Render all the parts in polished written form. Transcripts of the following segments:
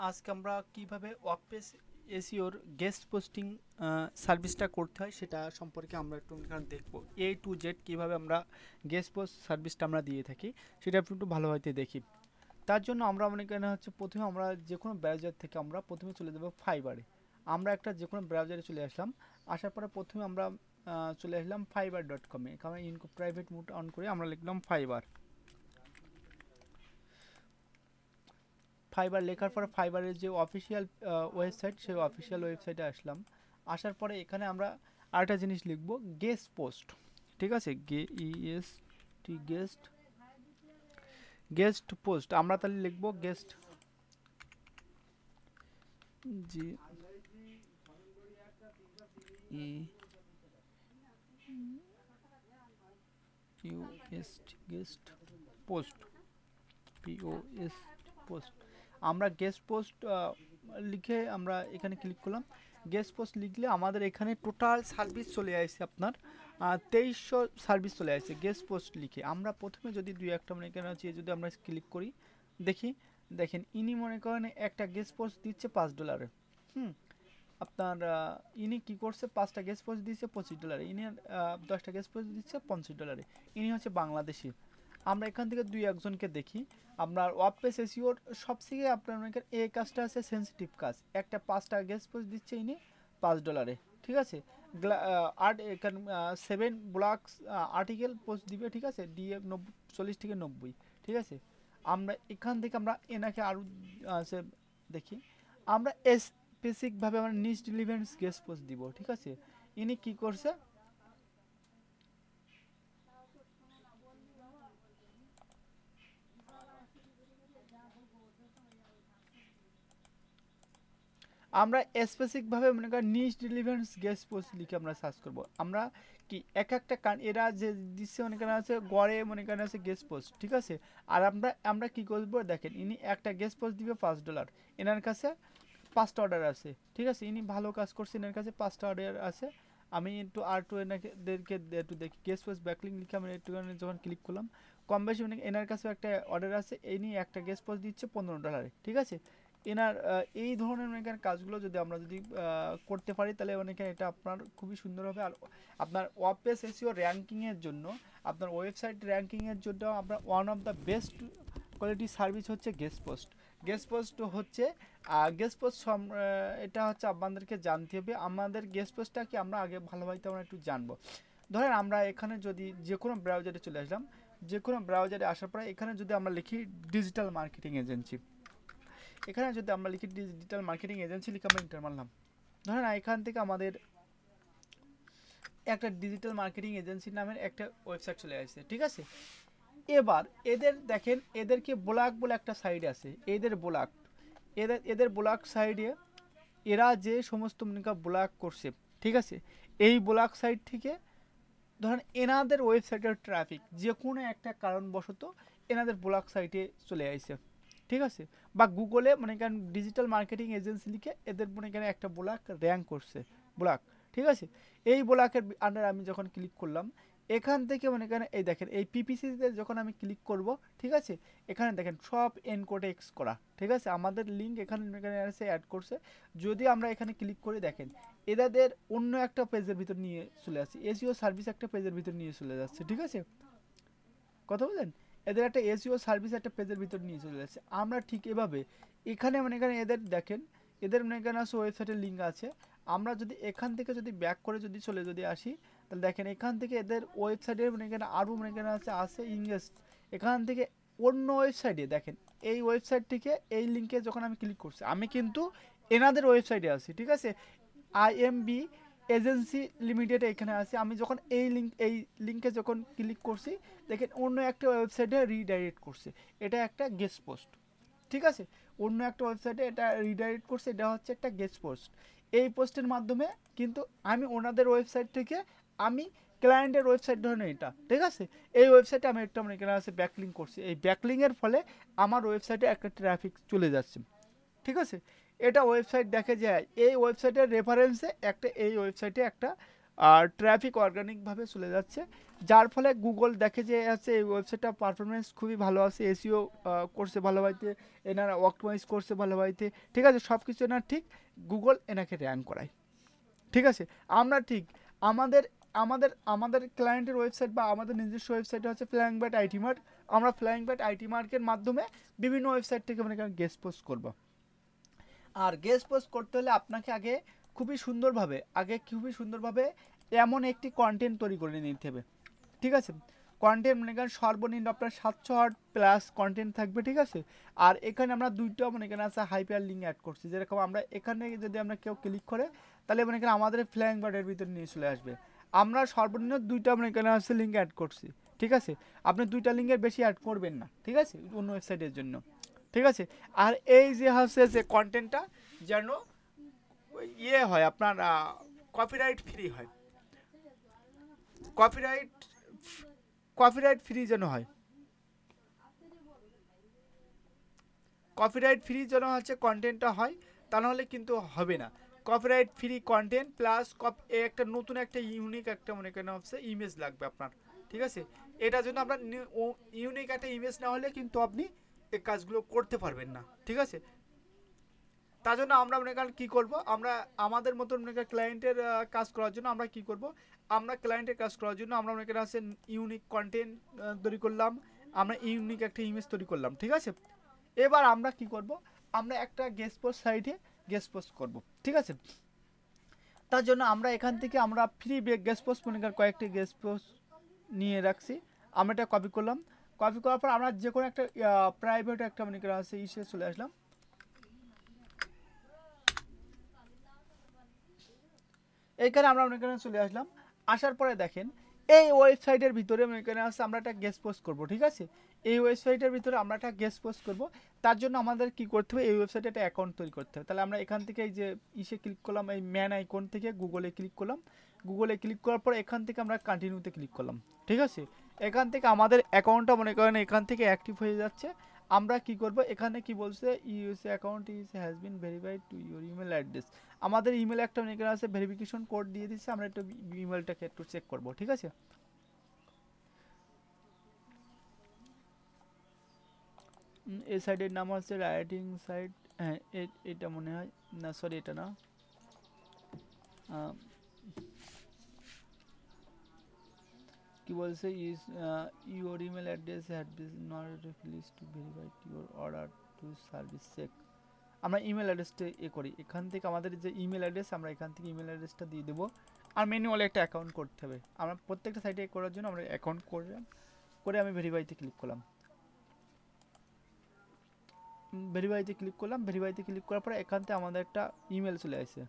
আজকে আমরা কিভাবে ওয়ার্কপ্লেস এসইওর গেস্ট পোস্টিং সার্ভিসটা করতে হয় সেটা সম্পর্কে আমরা একটু এখানে দেখব। এ টু জেড কীভাবে আমরা গেস্ট পোস্ট সার্ভিসটা আমরা দিয়ে থাকি সেটা একটু ভালোভাবে দেখি। তার জন্য আমরা মনে করেন হচ্ছে প্রথমে আমরা যে কোনো ব্রাউজার থেকে আমরা প্রথমে চলে যাবো ফাইবারে। আমরা একটা যে কোনো ব্রাউজারে চলে আসলাম, আসার পরে প্রথমে আমরা চলে আসলাম fiverr.com-এ। এখানে ইনকো প্রাইভেট মোড অন করে আমরা লিখলাম ফাইবার। ফাইবার লেখার পরে ফাইবারের যে অফিসিয়াল ওয়েবসাইট, সেই অফিসিয়াল ওয়েবসাইটে আসলাম। আসার পরে এখানে আমরা আরেকটা জিনিস লিখব, গেস্ট পোস্ট। ঠিক আছে, গেস্ট গেস্ট পোস্ট। আমরা তাহলে লিখব guest, G E U S guest post, POS post. আমরা গেস্ট পোস্ট লিখে আমরা এখানে ক্লিক করলাম। গেস্ট পোস্ট লিখলে আমাদের এখানে টোটাল সার্ভিস চলে আসছে আপনার 2300 সার্ভিস চলে আসছে গেস্ট পোস্ট লিখে। আমরা প্রথমে যদি দুই একটা মনে করেন হচ্ছে যদি আমরা ক্লিক করি, দেখি দেখেন ইনি মনে করেন একটা গেস্ট পোস্ট দিচ্ছে $5। হুম, আপনার ইনি কি করছে, 5টা গেস্ট পোস্ট দিচ্ছে $25, ইনি 10টা গেস্ট পোস্ট দিচ্ছে $50। ইনি হচ্ছে বাংলাদেশি। আমরা এখান থেকে দুই একজনকে দেখি। আপনার ওয়ার্কপ্লেস এসইওর সবথেকে আপনার মনে করেন এই কাজটা আছে সেন্সিটিভ কাজ। একটা 5টা গেস্ট পোস্ট দিচ্ছে ইনি $5। ঠিক আছে, আর্ট এখানে 7 ব্লগস আর্টিকেল পোস্ট দিবে। ঠিক আছে, দিয়ে 40 থেকে 90। ঠিক আছে, আমরা এখান থেকে আমরা এনাকে আরও দেখি। আমরা স্পেসিফিকভাবে আমরা নিজ ডেলিভারেন্স গেস্ট পোস্ট দিব। ঠিক আছে, ইনি কি করছে, আমরা স্পেসিফিকভাবে মনে করেন নিজ ডেলিভারেন্স গেস্ট পোস্ট লিখে আমরা সার্চ করব। আমরা কি এক একটা এরা যে দিচ্ছে মনে করেন আছে গড়ে মনে করেন আছে গেস্ট পোস্ট। ঠিক আছে, আর আমরা আমরা কি করব, দেখেন ইনি একটা গেস্ট পোস্ট দিবে $5, এনার কাছে 5টা অর্ডার আছে। ঠিক আছে, ইনি ভালো কাজ করছে, এনার কাছে 5টা অর্ডার আছে। আমি একটু আর টু এনাদেরকে একটু দেখি, গেস্ট পোস্ট ব্যাকলিং লিখে আমি একটুখানি যখন ক্লিক করলাম, কম বেশি মানে এনার কাছে একটা অর্ডার আছে, ইনি একটা গেস্ট পোস্ট দিচ্ছে $15। ঠিক আছে, এনার এই ধরনের অনেক কাজগুলো যদি আমরা যদি করতে পারি তাহলে অনেকে এটা আপনার খুবই সুন্দর হবে। আর আপনার ওয়ার্কপ্লেস এসইও র্যাঙ্কিংয়ের জন্য, আপনার ওয়েবসাইট র্যাঙ্কিংয়ের জন্য আপনার one of the best quality service হচ্ছে গেস্ট পোস্ট। গেস্ট পোস্ট হচ্ছে গেস্ট পোস্ট এটা হচ্ছে আপনাদেরকে জানতে হবে। আমাদের গেস্ট পোস্টটা কি আমরা আগে ভালোভাবে আমরা একটু জানবো। ধরেন আমরা এখানে যদি যে কোনো ব্রাউজারে চলে আসলাম, যে কোনো ব্রাউজারে আসার পরে এখানে যদি আমরা লিখি ডিজিটাল মার্কেটিং এজেন্সি, এখানে যদি আমরা লিখি ডিজিটাল মার্কেটিং এজেন্সি লিখে আমরা ইন্টার মারলাম, ধরেন এখান থেকে আমাদের একটা ডিজিটাল মার্কেটিং এজেন্সি নামের একটা ওয়েবসাইট চলে আসছে। ঠিক আছে, এবার এদের দেখেন এদেরকে ব্লগ বলে একটা সাইড আছে, এদের ব্লগ, এদের ব্লগ সাইডে এরা যে সমস্ত ব্লগ করছে। ঠিক আছে, এই ব্লগ সাইট থেকে ধরেন এনাদের ওয়েবসাইটের ট্রাফিক যে কোনো একটা কারণবশত এনাদের ব্লগ সাইটে চলে আসছে। ঠিক আছে, বা গুগলে মনে করেন ডিজিটাল মার্কেটিং এজেন্সি লিখে এদের মনে করেন একটা ব্লগ র্যাঙ্ক করছে ব্লগ। ঠিক আছে, এই ব্লগের আন্ডার আমি যখন ক্লিক করলাম, এখান থেকে মনে করেন এই দেখেন এই পিপিসিতে যখন আমি ক্লিক করব, ঠিক আছে, এখানে দেখেন সব এনকোডেক্স করা। ঠিক আছে, আমাদের লিঙ্ক এখানে এসে অ্যাড করছে। যদি আমরা এখানে ক্লিক করে দেখেন এদের অন্য একটা পেজের ভিতর নিয়ে চলে আসছে, এসইও সার্ভিস একটা পেজের ভিতর নিয়ে চলে যাচ্ছে। ঠিক আছে, কথা বলেন, এদের একটা এসইও সার্ভিস একটা পেজের ভিতর নিয়ে চলে যাচ্ছে। আমরা ঠিক এভাবে এখানে মানে এখানে এদের দেখেন, এদের মনে করেন আছে ওয়েবসাইটের লিঙ্ক আছে। আমরা যদি এখান থেকে যদি ব্যাক করে যদি চলে যদি আসি, তাহলে দেখেন এখান থেকে এদের ওয়েবসাইটের মানে এখানে আরও মানে এখানে আছে ইংলিশ। এখান থেকে অন্য ওয়েবসাইটে দেখেন, এই ওয়েবসাইট থেকে এই লিঙ্কে যখন আমি ক্লিক করছি, আমি কিন্তু এনাদের ওয়েবসাইটে আছি। ঠিক আছে, আইএমবি এজেন্সি লিমিটেড এখানে আছে। আমি যখন এই লিঙ্কে যখন ক্লিক করছি, দেখেন অন্য একটা ওয়েবসাইটে রিডাইরেক্ট করছে। এটা একটা গেস্ট পোস্ট। ঠিক আছে, অন্য একটা ওয়েবসাইটে এটা রিডাইরেক্ট করছে, এটা হচ্ছে একটা গেস্ট পোস্ট। এই পোস্টের মাধ্যমে কিন্তু আমি ওনাদের ওয়েবসাইট থেকে আমি ক্লায়েন্টের ওয়েবসাইট ধরেন এটা। ঠিক আছে, এই ওয়েবসাইটে আমি একটা মানে এখানে আছে ব্যাকলিং করছি, এই ব্যাকলিংয়ের ফলে আমার ওয়েবসাইটে একটা ট্রাফিক চলে যাচ্ছে। ঠিক আছে, এটা ওয়েবসাইট দেখে যায় এই ওয়েবসাইটের রেফারেন্সে একটা এই ওয়েবসাইটে একটা আর ট্রাফিক অর্গানিকভাবে চলে যাচ্ছে, যার ফলে গুগল দেখে যে আছে এই ওয়েবসাইটটা পারফরমেন্স খুবই ভালো আছে, এসইও করছে ভালোভাবে, এনারা অপটিমাইজ করছে ভালোভাবে, ঠিক আছে, সব কিছু এনার ঠিক, গুগল এনাকে র্যাঙ্ক করায়। ঠিক আছে, আমরা ঠিক আমাদের আমাদের আমাদের ক্লায়েন্টের ওয়েবসাইট বা আমাদের নিজস্ব ওয়েবসাইট হচ্ছে ফ্লাইং ব্যাট আইটি মার্ক। আমরা ফ্লাইং ব্যাট আইটি মার্কের মাধ্যমে বিভিন্ন ওয়েবসাইট থেকে মানে গেস্ট পোস্ট করব। আর গেস্ট পোস্ট করতে হলে আপনাকে খুবই সুন্দরভাবে এমন একটি কন্টেন্ট তৈরি করে নিতে হবে। ঠিক আছে, কন্টেন্ট মনে করেন সর্বনিম্ন আপনার 700 প্লাস কন্টেন্ট থাকবে। ঠিক আছে, আর এখানে আমরা দুইটা মনে করেন আছে হাইপার লিঙ্ক অ্যাড করছি, যেরকম আমরা এখানে যদি আমরা কেউ ক্লিক করে তাহলে মনে করেন আমাদের ফ্ল্যাং বার্ডের ভিতরে নিয়ে চলে আসবে। আমরা সর্বনিম্ন দুইটা মনে করেন আছে লিঙ্ক অ্যাড করছি। ঠিক আছে, আপনি দুইটা লিঙ্কের বেশি অ্যাড করবেন না, ঠিক আছে, অন্য ওয়েবসাইটের জন্য। ঠিক আছে, আর এই যে হচ্ছে যে কন্টেন্টটা যেন ইয়ে হয় আপনার কপিরাইট ফ্রি হয়, কপিরাইট কপিরাইট ফ্রি যেন হয়, কপিরাইট ফ্রি যেন হচ্ছে কন্টেন্টটা হয়, তা নাহলে কিন্তু হবে না। কপিরাইট ফ্রি কন্টেন্ট প্লাস একটা নতুন একটা ইউনিক একটা মনে করেন হচ্ছে ইমেজ লাগবে আপনার। ঠিক আছে, এটার জন্য আপনার ইউনিক একটা ইমেজ না হলে কিন্তু আপনি এই কাজগুলো করতে পারবেন না। ঠিক আছে, তার জন্য আমরা মনে করেন কী করবো, আমরা আমাদের মতন মনে করেন ক্লায়েন্টের কাজ করার জন্য আমরা কী করব, আমরা ক্লায়েন্টের কাজ করার জন্য আমরা মনে করেন আছে ইউনিক কন্টেন্ট তৈরি করলাম, আমরা ইউনিক একটা ইমেজ তৈরি করলাম। ঠিক আছে, এবার আমরা কি করব, আমরা একটা গেস্ট পোস্ট সাইটে গেস্ট পোস্ট করব। ঠিক আছে, তার জন্য আমরা এখান থেকে আমরা ফ্রি গেস্ট পোস্ট মনে করেন কয়েকটি গেস্ট পোস্ট নিয়ে রাখছি, আমরা এটা কপি করলাম। কপি করার পর আমরা যে কোনো একটা প্রাইভেট একটা মনে করেন আছে ইসে চলে আসলাম। এইখানে আমরা মনে করেন চলে আসলাম, আসার পরে দেখেন এই ওয়েবসাইটের ভিতরে মনে করেন আছে আমরা একটা গেস্ট পোস্ট করব। ঠিক আছে, এই ওয়েবসাইটের ভিতরে আমরা একটা গেস্ট পোস্ট করব, তার জন্য আমাদের কি করতে হবে, এই ওয়েবসাইটে একটা অ্যাকাউন্ট তৈরি করতে হবে। তাহলে আমরা এখান থেকে এই যে ইসে ক্লিক করলাম, এই ম্যান আইকন থেকে গুগলে ক্লিক করলাম, গুগলে ক্লিক করার পর এখান থেকে আমরা কন্টিনিউতে ক্লিক করলাম। ঠিক আছে, এখান থেকে আমাদের অ্যাকাউন্টটা মনে করেন এখান থেকে অ্যাক্টিভ হয়ে যাচ্ছে। আমরা কি করব, এখানে কি বলছে, USA account has been verified to your email address, আমাদের ইমেল একটা মনে করেন আছে ভেরিফিকেশন কোড দিয়ে দিচ্ছে, আমরা একটু ইমেলটাকে একটু চেক করব। ঠিক আছে, এই সাইটের নাম হচ্ছে রাইটিং সাইট, হ্যাঁ এটা মনে হয় না, সরি এটা না, কি বলছে, is your email address had been not please to verify your order to service check. আমরা ইমেল অ্যাড্রেসটা করি, এখান থেকে আমাদের যে ইমেল অ্যাড্রেস আমরা এখান থেকে ইমেল অ্যাড্রেসটা দিয়ে দেবো। আর ম্যানুয়ালি একটা অ্যাকাউন্ট করতে হবে, আমরা প্রত্যেকটা সাইটে করার জন্য আমরা অ্যাকাউন্ট করে আমি ভেরিফাইতে ক্লিক করলাম। ভেরিফাইতে ক্লিক করলাম, ভেরিফাইতে ক্লিক করার পরে এখান থেকে আমাদের একটা ইমেল চলে আসে।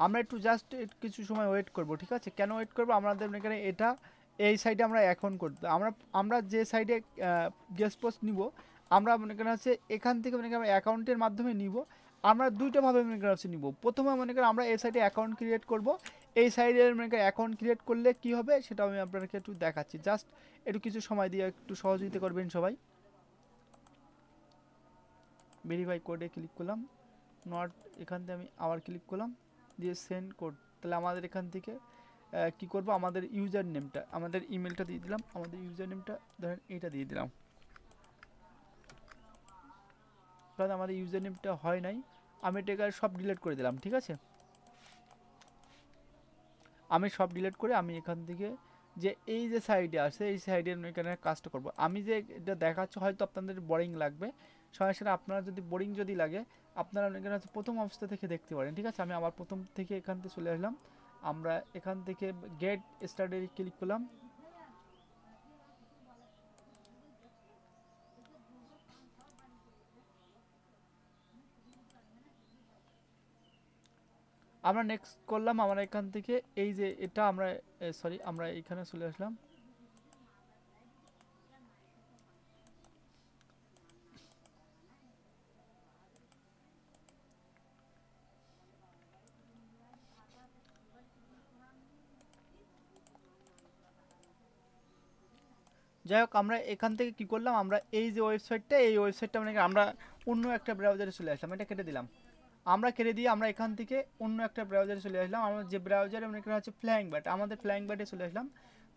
আমরা একটু জাস্ট কিছু সময় ওয়েট করব। ঠিক আছে, কেন ওয়েট করব, আমাদের এখানে এটা এই সাইডে আমরা অ্যাকাউন্ট করতে, আমরা যে সাইডে গেস্ট পোস্ট নিব, আমরা মনে করেন হচ্ছে এখান থেকে মনে করেন অ্যাকাউন্টের মাধ্যমে নিব। আমরা দুইটাভাবে মনে করেন হচ্ছে নিব, প্রথমে মনে করেন আমরা এই সাইডে অ্যাকাউন্ট ক্রিয়েট করব, এই সাইডে মনে করেন অ্যাকাউন্ট ক্রিয়েট করলে কি হবে সেটা আমি আপনাদেরকে একটু দেখাচ্ছি, জাস্ট একটু কিছু সময় দিয়ে একটু সহযোগিতা করবেন সবাই। ভেরিফাই কোডে ক্লিক করলাম, নট, এখান থেকে আমি আবার ক্লিক করলাম, দিয়ে সেন্ড কোড। তাহলে আমাদের এখান থেকে কি করব, আমাদের ইউজার নেমটা, আমাদের ইমেলটা দিয়ে দিলাম, আমাদের ইউজার নেমটা ধরেন এটা দিয়ে দিলাম, কারণ আমাদের ইউজার নেমটা হয় নাই, আমি এটাকে সব ডিলিট করে দিলাম। ঠিক আছে, আমি সব ডিলিট করে আমি এখান থেকে যে এই যে সাইডে আছে এই সাইডের এখানে কাজটা করব। আমি যে এটা দেখাচ্ছি হয়তো আপনাদের বোরিং লাগবে, সরাসরি আপনারা যদি বোরিং যদি লাগে আপনারা এখানে প্রথম অবস্থা থেকে দেখতে পারেন। ঠিক আছে, আমি আবার প্রথম থেকে এখান থেকে চলে আসলাম, আমরা এখান থেকে গেট স্টার্টে ক্লিক করলাম, আমরা নেক্সট করলাম, আমরা এখান থেকে এই যে এটা আমরা সরি আমরা এখানে চলে আসলাম, যাই হোক আমরা এখান থেকে কি করলাম, আমরা এই যে ওয়েবসাইটটা, এই ওয়েবসাইটটা মানে আমরা অন্য একটা ব্রাউজারে চলে আসলাম, এটা কেটে দিলাম। আমরা কেটে দিয়ে আমরা এখান থেকে অন্য একটা ব্রাউজারে চলে আসলাম। আমরা যে ব্রাউজারে মনে করা হচ্ছে ফ্লাইং বাইট, আমাদের ফ্লাইং বাইটে চলে আসলাম।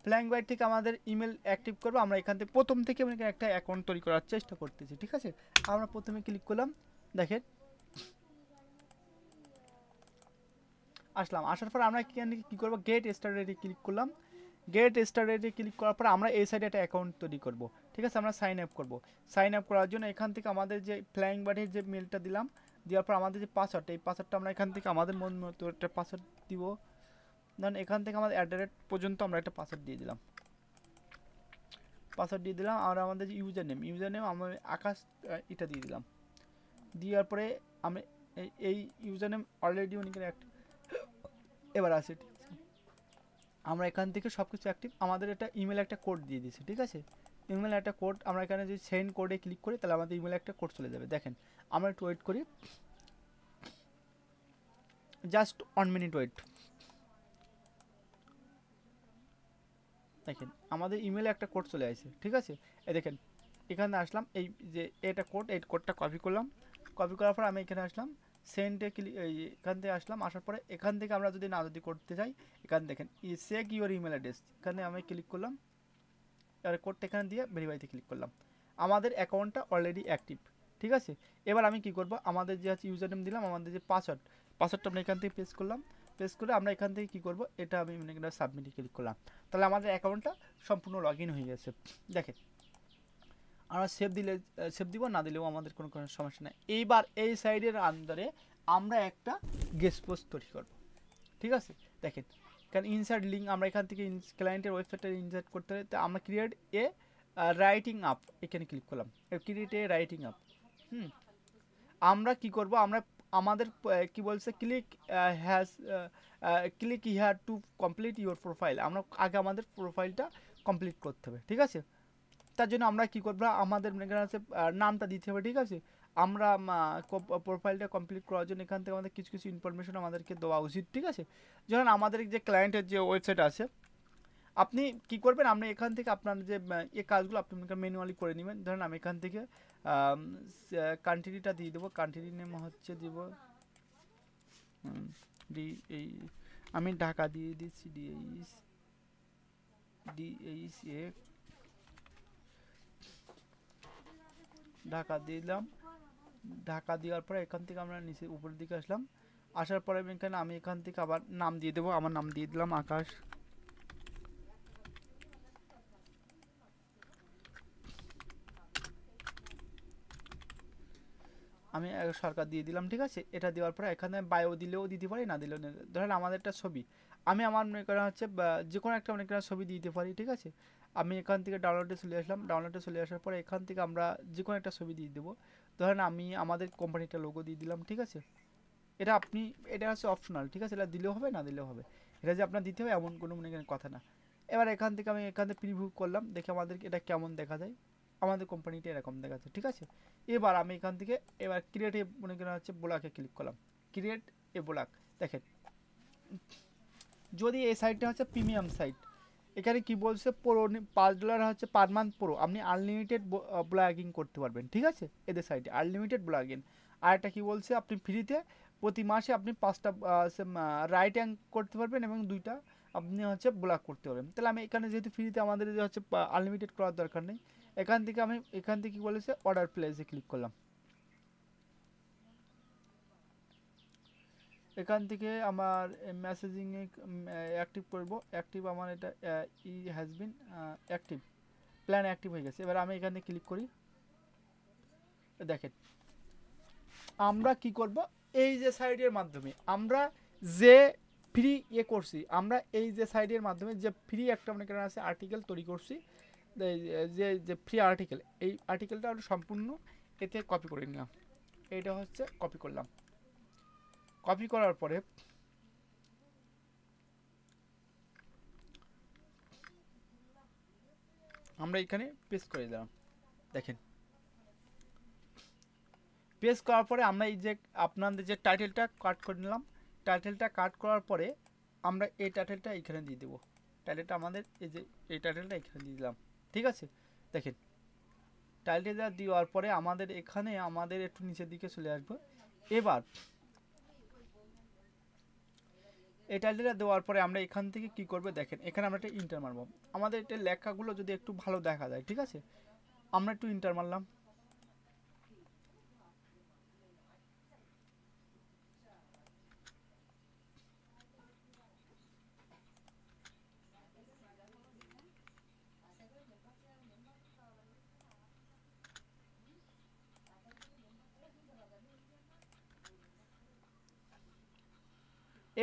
ফ্লাইং বাইট থেকে আমাদের ইমেল অ্যাক্টিভ করবো। আমরা এখান থেকে প্রথম থেকে মনে করেন একটা অ্যাকাউন্ট তৈরি করার চেষ্টা করতেছি, ঠিক আছে। আমরা প্রথমে ক্লিক করলাম, দেখেন আসলাম। আসার পর আমরা কী করবো, গেট স্টার্টেডে ক্লিক করলাম। গেট স্টার্টেডে ক্লিক করার পর আমরা এই সাইডে একটা অ্যাকাউন্ট তৈরি করব, ঠিক আছে। আমরা সাইন আপ করবো। সাইন আপ করার জন্য এখান থেকে আমাদের যে ফ্লাইং বাটের যে মেলটা দিলাম, দেওয়ার পর আমাদের যে পাসওয়ার্ড, এই পাসওয়ার্ডটা আমরা এখান থেকে আমাদের মন মতো একটা পাসওয়ার্ড দিব। ধরুন এখান থেকে আমাদের অ্যাট পর্যন্ত আমরা একটা পাসওয়ার্ড দিয়ে দিলাম। পাসওয়ার্ড দিয়ে দিলাম। আর আমাদের যে ইউজার নেম আমরা আকাশ এটা দিয়ে দিলাম। দেওয়ার পরে আমি এই ইউজার নেম অলরেডি উনি একটা এবার আছে, ঠিক আছে। আমরা এখান থেকে সব কিছু অ্যাক্টিভ। আমাদের একটা ইমেল একটা কোড দিয়ে দিয়েছে, ঠিক আছে। ইমেল একটা কোড আমরা এখানে যদি সেন্ড কোডে ক্লিক করি তাহলে আমাদের ইমেলে একটা কোড চলে যাবে। দেখেন আমরা একটু ওয়েট করি, জাস্ট 1 মিনিট ওয়েট। দেখেন আমাদের ইমেলে একটা কোড চলে আসছে, ঠিক আছে। এই দেখেন এখানে আসলাম, এই যে এটা কোড, এই কোডটা কপি করলাম। কপি করার পর আমি এখানে আসলাম, সেন্ডে ক্লিক, এখান থেকে আসলাম। আসার পরে এখান থেকে আমরা যদি করতে চাই, এখানে দেখেন চেক ইউর ইমেল অ্যাড্রেস, এখানে আমি ক্লিক করলাম। আর কোডটা এখানে দিয়ে ভেরিফাইতে ক্লিক করলাম। আমাদের অ্যাকাউন্টটা অলরেডি অ্যাক্টিভ, ঠিক আছে। এবার আমি কি করব, আমাদের যে আছে ইউজার নেম দিলাম, আমাদের যে পাসওয়ার্ডটা আমরা এখান থেকে পেস্ট করলাম। পেস্ট করে আমরা এখান থেকে কি করব, এটা আমি মানে সাবমিটে ক্লিক করলাম। তাহলে আমাদের অ্যাকাউন্টটা সম্পূর্ণ লগ ইন হয়ে গেছে। দেখেন আমরা সেভ দিব, না দিলেও আমাদের কোনো সমস্যা নেই। এইবার এই সাইডের আন্ডারে আমরা একটা গেস্ট পোস্ট তৈরি করব, ঠিক আছে। দেখেন কারণ ইনসার্ট লিঙ্ক, আমরা এখান থেকে ক্লায়েন্টের ওয়েবসাইটটা ইনসার্ট করতে হবে। তো আমরা ক্রিয়েট এ রাইটিং আপ, এখানে ক্লিক করলাম, ক্রিয়েট এ রাইটিং আপ। আমরা কি করব, আমরা আমাদের কি বলছে, click here to complete your profile. আমরা আগে আমাদের প্রোফাইলটা কমপ্লিট করতে হবে, ঠিক আছে। তার জন্য আমরা কি করবো, আমাদের নামটা দিতে হবে, ঠিক আছে। আমরা প্রোফাইলটা কমপ্লিট করার জন্য এখান থেকে আমাদের কিছু কিছু ইনফরমেশন আমাদেরকে দেওয়া উচিত, ঠিক আছে। যেমন আমাদের যে ক্লায়েন্টের যে ওয়েবসাইট আছে, আপনি কি করবেন, আপনি এখান থেকে আপনার যে এই কাজগুলো আপনি ম্যানুয়ালি করে নেবেন। ধরেন আমি এখান থেকে কান্ট্রিটা দিয়ে দেবো, কান্ট্রি নেম হচ্ছে দিব এই আমি ঢাকা দিয়ে দিচ্ছি, ডিএইচ এ ঢাকা দিলাম। ঢাকা দেওয়ার পরে এখান থেকে আমরা নিচে উপরের দিকে আসলাম। আসার পরে আমি এখান থেকে আবার নাম দিয়ে দেবো, আমার নাম দিয়ে দিলাম আকাশ। আমি সরকার দিয়ে দিলাম, ঠিক আছে। এটা দেওয়ার পরে এখানে বায়ো দিলেও দিতে পারি, না দিলেও। ধরেন আমাদের একটা ছবি, আমি আমার মনে করা হচ্ছে যে কোনো একটা মনে করা ছবি দিতে পারি, ঠিক আছে। আমি এখান থেকে ডাউনলোডে চলে আসলাম। ডাউনলোডে চলে আসার পরে এখান থেকে আমরা যে কোনো একটা ছবি দিয়ে দেবো। ধরেন আমি আমাদের কোম্পানিটা লোগো দিয়ে দিলাম, ঠিক আছে। এটা হচ্ছে অপশনাল, ঠিক আছে। এটা দিলেও হবে, না দিলেও হবে। এটা যে আপনার দিতে হবে এমন কোনো মনে করেন কথা না। এবার এখান থেকে আমি প্রিভিউ করলাম, দেখে আমাদের এটা কেমন দেখা যায়। আমাদের কোম্পানিটা এরকম দেখাচ্ছে, ঠিক আছে। এবার আমি এখান থেকে ক্রিয়েট এ মনে করেন হচ্ছে ব্লকে ক্লিক করলাম, ক্রিয়েট এ ব্লক। দেখেন যদি এই সাইটটা হচ্ছে প্রিমিয়াম সাইট, এখানে কি বলছে, $5 হচ্ছে পার মান্থ প্রো, আপনি আনলিমিটেড ব্লগিং করতে পারবেন, ঠিক আছে। এদের সাইটে আনলিমিটেড ব্লগিং। আর একটা কি বলছে, আপনি ফ্রিতে প্রতি মাসে আপনি 5টা রাইটিং করতে পারবেন এবং 2টা আপনি হচ্ছে ব্লগ করতে পারবেন। তাহলে আমি এখানে যেহেতু ফ্রিতে, আমাদের যে হচ্ছে আনলিমিটেড করার দরকার নেই। এখান থেকে কি বলেছে, অর্ডার প্লেসে ক্লিক করলাম। এখান থেকে আমার মেসেজিংয়ে অ্যাক্টিভ করব। অ্যাক্টিভ আমার এটা has been active, plan active হয়ে গেছে। এবার আমি এখানে ক্লিক করি। দেখেন আমরা কি করব, এই যে সাইডের মাধ্যমে আমরা যে ফ্রি করছি, আমরা এই যে সাইডের মাধ্যমে যে ফ্রি একটা মনে করেন আছে আর্টিকেল তৈরি করছি, যে ফ্রি আর্টিকেল, এই আর্টিকেলটা আমরা সম্পূর্ণ এতে কপি করে নিলাম। এইটা হচ্ছে কপি করলাম। কপি করার পরে আমরা এখানে পেস্ট করে দিলাম। দেখেন পেস্ট করার পরে আমরা এই যে আপনাদের যে টাইটেলটা কাট করে নিলাম, টাইটেলটা কাট করার পরে আমরা এই টাইটেলটা এখানে দিয়ে দেবো। টাইটেলটা আমাদের এই যে এই টাইটেলটা এখানে দিয়ে দিলাম, ঠিক আছে। দেখেন টাইটেলটা দেওয়ার পরে আমাদের এখানে আমাদের একটু নিচের দিকে চলে আসবো। এবার এই টাইটেলটা দেওয়ার পরে আমরা এখান থেকে কি করব, দেখেন এখানে আমরা একটা ইন্টার মারবো। আমাদের এটা লেখাগুলো যদি একটু ভালো দেখা যায়, ঠিক আছে, আমরা একটু ইন্টার মারলাম।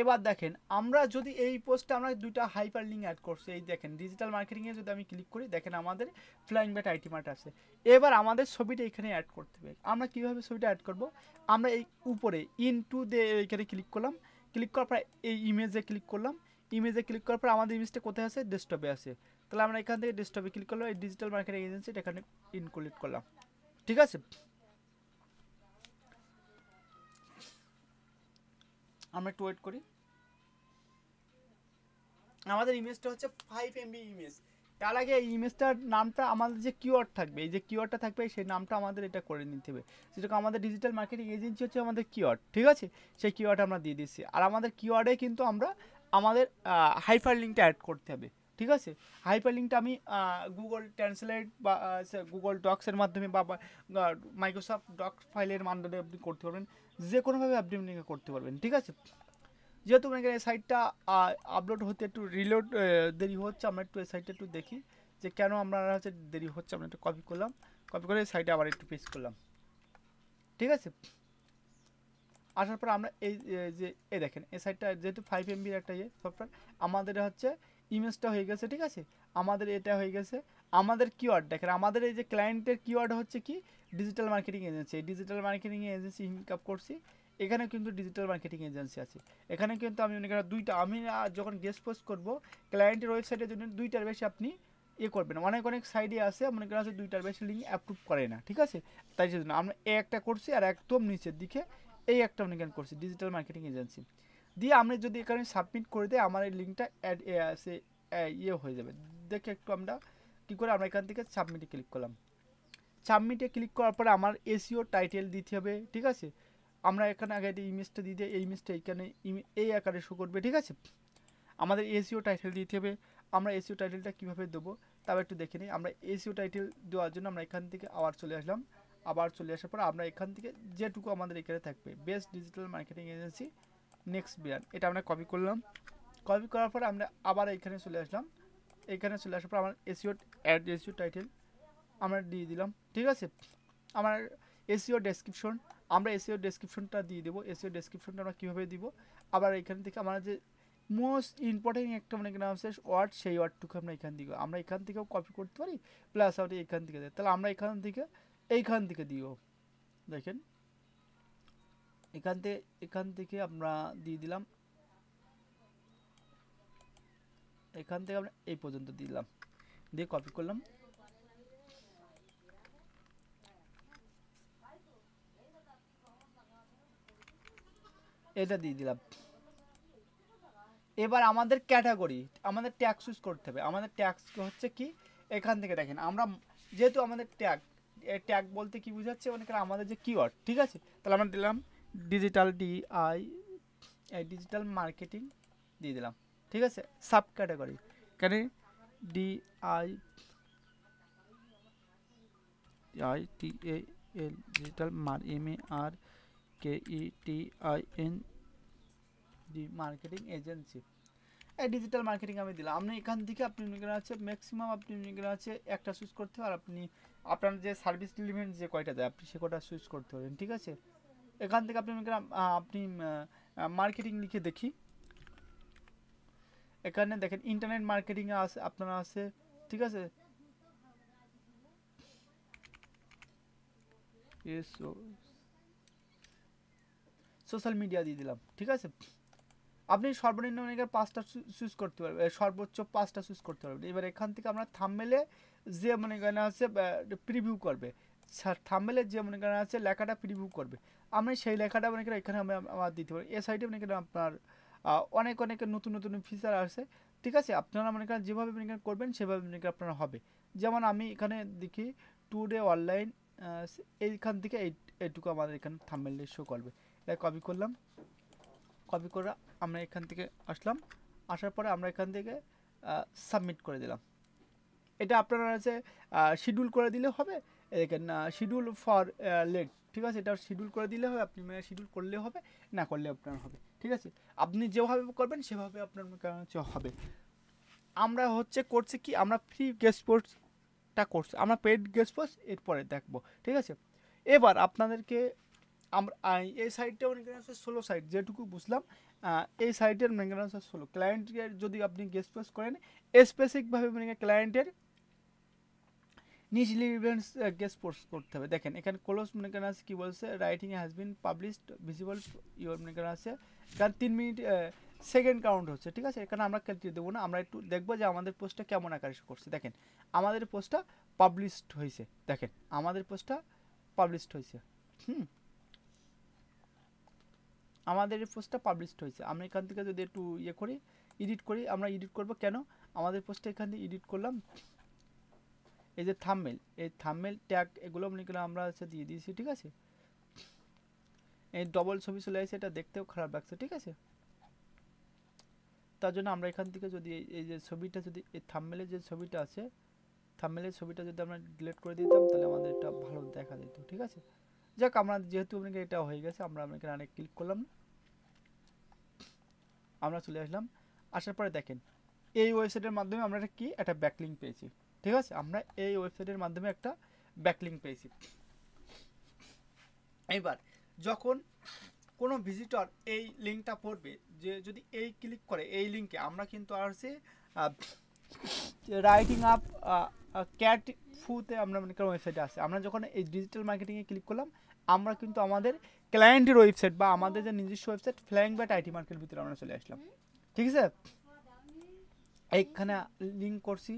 এবার দেখেন আমরা যদি এই পোস্টে আমরা দুইটা হাইপার লিঙ্ক অ্যাড করছি, এই দেখেন ডিজিটাল মার্কেটিংয়ে যদি আমি ক্লিক করি, দেখেন আমাদের ফ্লাইং ব্যাট আইটি মার্ট আছে। এবার আমাদের ছবিটা এখানে অ্যাড করতে হবে। আমরা কীভাবে ছবিটা অ্যাড করব, আমরা এই উপরে ইনটু দে এখানে ক্লিক করলাম, ক্লিক করার পর এই ইমেজে ক্লিক করলাম, ইমেজে ক্লিক করার পর আমাদের ইমেজটা কোথায় আছে, ডেস্কটপে আছে। তাহলে আমরা এখান থেকে ডেস্কটপে ক্লিক করলাম, এই ডিজিটাল মার্কেটিং এজেন্সিটা এখানে ইনক্লুড করলাম, ঠিক আছে। আমরা একটু ওয়েট করি। আমাদের ইমেজটা হচ্ছে 5 MB ইমেজ। তার আগে এই ইমেজটার নামটা আমাদের যে কিওয়ার্ড থাকবে, এই যে কিওয়ার্ডটা থাকবে সেই নামটা আমাদের এটা করে নিতে হবে। যেটা আমাদের ডিজিটাল মার্কেটিং এজেন্সি হচ্ছে আমাদের কিওয়ার্ড, ঠিক আছে, সেই কিওয়ার্ড আমরা দিয়ে দিচ্ছি। আর আমাদের কিওয়ার্ডে কিন্তু আমরা আমাদের হাইপার লিঙ্কটা অ্যাড করতে হবে, ঠিক আছে। হাইপার লিঙ্কটা আমি গুগল ট্রান্সলেট বা গুগল ডক্সের মাধ্যমে বা মাইক্রোসফট ডক্স ফাইলের মাধ্যমে আপনি করতে পারবেন, যে কোনোভাবে আপনি করতে পারবেন, ঠিক আছে। যেহেতু এই সাইটটা আপলোড হতে একটু রিলোড দেরি হচ্ছে, আমরা একটু এই সাইটটা একটু দেখি যে কেন আমরা হচ্ছে দেরি হচ্ছে। আমরা একটু কপি করলাম, কপি করে সাইটে আবার একটু পেস্ট করলাম, ঠিক আছে। আসার পর আমরা এই যে এই দেখেন এই সাইটটা যেহেতু 5 MBর একটা সফটওয়্যার, আমাদের হচ্ছে ইমেজটা হয়ে গেছে, ঠিক আছে, আমাদের এটা হয়ে গেছে। আমাদের কিওয়ার্ড দেখেন, আমাদের এই যে ক্লায়েন্টের কিওয়ার্ড হচ্ছে কি, ডিজিটাল মার্কেটিং এজেন্সি। এই ডিজিটাল মার্কেটিং এজেন্সি ইনকাপ করছি, এখানে কিন্তু ডিজিটাল মার্কেটিং এজেন্সি আছে। এখানে কিন্তু আমি মনে করি দুইটা, আমি যখন গেস্ট পোস্ট করবো ক্লায়েন্টের ওয়েবসাইটের জন্য দুইটার বেশি আপনি করবেন। অনেক অনেক সাইডে আছে মনে করেন আছে দুইটার বেশি লিঙ্ক অ্যাপ্রুভ করে না, ঠিক আছে। তাই জন্য আমরা একটা করছি, আর একদম নিচের দিকে এই একটা অনেক করছি ডিজিটাল মার্কেটিং এজেন্সি দিয়ে আমরা যদি এখানে সাবমিট করে দেয়, আমার এই লিঙ্কটা অ্যাড হয়ে যাবে। দেখে একটু আমরা কী করে, আমরা এখান থেকে সাবমিটে ক্লিক করলাম। সাবমিটে ক্লিক করার পরে আমার এসইও টাইটেল দিতে হবে, ঠিক আছে। আমরা এখানে আগে ইমেজটা দিয়ে দিই, এই ইমেজটা এইখানে এই আকারে শো করবে, ঠিক আছে। আমাদের এসইও টাইটেল দিতে হবে। আমরা এসইও টাইটেলটা কীভাবে দেবো তাও একটু দেখে নিই। আমরা এসইও টাইটেল দেওয়ার জন্য আমরা এখান থেকে আবার চলে আসলাম। আবার চলে আসার পর আমরা এখান থেকে যেটুকু আমাদের এখানে থাকবে, best digital marketing agency next brand, এটা আমরা কপি করলাম। কপি করার পর আমরা আবার এখানে চলে আসলাম। এখানে চলে আসার পর আমার এসইও টাইটেল আমরা দিয়ে দিলাম, ঠিক আছে। আমার এসইও ডেসক্রিপশন, আমরা এসইও ডেসক্রিপশনটা দিয়ে দেবো। এসইও ডেসক্রিপশনটা আমরা কীভাবে দিব, আবার এখান থেকে আমরা যে মোস্ট ইম্পর্টেন্ট একটা মানে নাম আছে ওয়ার্ড, সেই ওয়ার্ডটুকু আমরা এখান থেকে আমরা এখান থেকেও কপি করতে পারি, প্লাস আমরা এখান থেকে দেয়। তাহলে আমরা এইখান থেকে দিও, দেখেন এখান থেকে আমরা দিয়ে দিলাম, এখান থেকে আমরা এই পর্যন্ত দিলাম, দিয়ে কপি করলাম। এটা দিয়ে দিলাম। এবার আমাদের ক্যাটাগরি, আমাদের ট্যাক্স ইউজ করতে হবে। আমাদের ট্যাক্স হচ্ছে কি, এখান থেকে দেখেন আমরা যেহেতু আমাদের ট্যাগ বলতে কি বোঝাচ্ছে, মানে আমাদের যে কিওয়ার্ড, ঠিক আছে। তাহলে আমরা দিলাম ডিজিটাল ডিজিটাল মার্কেটিং দিয়ে দিলাম, ঠিক আছে। সাব ক্যাটাগরি এখানে DITAL digital MARKETING marketing agency, এই ডিজিটাল মার্কেটিং আমি দিলাম। আপনি এখান থেকে আপনি মনে আছে ম্যাক্সিমাম আপনি মনে আছে একটা চুজ করতে হবে, আর আপনি আপনার যে সার্ভিস ডেলিভারি যে কয়টা দেয় আপনি সে কয়টা চুজ করতে পারবেন, ঠিক আছে। এখান থেকে আপনি আপনি মার্কেটিং লিখে দেখি, এখানে দেখেন ইন্টারনেট মার্কেটিং আছে আপনারা আছে, ঠিক আছে। সোশ্যাল মিডিয়া দিয়ে দিলাম, ঠিক আছে। আপনি সর্বনিম্ন 5টা চুজ করতে পারবেন, সর্বোচ্চ 5টা চুজ করতে পারবেন। এবার এখান থেকে আমরা থাম্বনেলে যে মনে করেন আছে প্রিভিউ করবে, থাম্বনেলে যে মনে করেন আছে লেখাটা প্রিভিউ করবে, আমি সেই লেখাটা মনে করেন এখানে আমার দিতে পারি। এই সাইটে মনে করেন আপনার অনেক নতুন ফিচার আছে, ঠিক আছে। আপনারা মনে করেন যেভাবে মনে করেন করবেন সেভাবে মনে করেন আপনারা হবে। যেমন আমি এখানে দেখি টুডে অনলাইন, এইখান থেকে এইটুকু আমাদের এখানে থাম্বনেইলে শো করবে। এটা কপি করলাম, কপি করে আমরা এখান থেকে আসলাম, আসার পরে আমরা এখান থেকে সাবমিট করে দিলাম। এটা আপনারা হচ্ছে শিডিউল করে দিলে হবে, দেখেন শিডিউল ফর লেট, ঠিক আছে, এটা শিডিউল করে দিলে হবে, আপনি শিডিউল করলে হবে, না করলে আপনার হবে, ঠিক আছে। আপনি যেভাবে করবেন সেভাবে আপনার হবে। আমরা হচ্ছে করছি কি, আমরা ফ্রি গেস্ট পোস্টটা করছি, আমরা পেড গেস্ট পোস্ট এরপরে দেখবো, ঠিক আছে। এবার আপনাদেরকে আমরা এই সাইটটা মনে করেন হচ্ছে সোলো সাইট, যেটুকু বুঝলাম এই সাইটের মনে করেন হচ্ছে সোলো। ক্লায়েন্টের যদি আপনি গেস্ট পোস্ট করেন স্পেসিফিকভাবে মানে ক্লায়েন্টের নিজ ইভেন্টস গেস্ট পোস্ট করতে হবে। দেখেন এখানে ক্লোজ মনে করেন আছে কি বলছে, writing has been published visible your মনে করেন আছে, কারণ 3 মিনিট সেকেন্ড কাউন্ট হচ্ছে, ঠিক আছে। এখানে আমরা ক্যালকুলেট দেবো না, আমরা একটু দেখবো যে আমাদের পোস্টটা কেমন আকারে করছে। দেখেন আমাদের পোস্টটা পাবলিশড হয়েছে, দেখেন আমাদের পোস্টটা পাবলিশড হয়েছে, আমাদের এই পোস্টটা পাবলিশড হয়েছে। আমরা এখান থেকে যদি একটু ইয়ে করি, এডিট করি, আমরা এডিট করব কেন, আমাদের পোস্টটা এখান থেকে এডিট করলাম, এই যে থাম্বনেল, এই থাম্বনেল ট্যাগ এগুলো মনে করেন আমরা হচ্ছে দিয়ে দিয়েছি, ঠিক আছে। এই ডবল ছবি চলে আসছে, এটা দেখতেও খারাপ লাগছে, ঠিক আছে। তার জন্য আমরা এখান থেকে যদি এই যে ছবিটা, যদি এই থাম্বনেলের যে ছবিটা আছে, থাম্বনেলের ছবিটা যদি আমরা ডিলিট করে দিতাম তাহলে আমাদের এটা ভালো দেখা যেত, ঠিক আছে। যাক, আমরা যেহেতু আপনাকে এটা হয়ে গেছে, আমরা এখানে অনেক ক্লিক করলাম, আমরা চলে আসলাম। আসার পরে দেখেন এই ওয়েবসাইটের মাধ্যমে আমরা একটা কি একটা ব্যাকলিঙ্ক পেয়েছি, ঠিক আছে। আমরা এই ওয়েবসাইটের মাধ্যমে একটা ব্যাকলিঙ্ক পেয়েছি। এবার যখন কোনো ভিজিটর এই লিঙ্কটা পড়বে, যে যদি এই ক্লিক করে এই লিঙ্কে, আমরা কিন্তু আর সে রাইটিং আপ ক্যাট ফুতে আমরা মনে করি ওয়েবসাইটে আসে, আমরা যখন এই ডিজিটাল মার্কেটিংয়ে ক্লিক করলাম, আমরা কিন্তু আমাদের ক্লায়েন্টের ওয়েবসাইট বা আমাদের যে নিজস্ব ওয়েবসাইট ফ্লাইং ব্যাট আইটি মার্কেটের ভিতরে আমরা চলে আসলাম, ঠিক আছে। এইখানে লিঙ্ক করছি,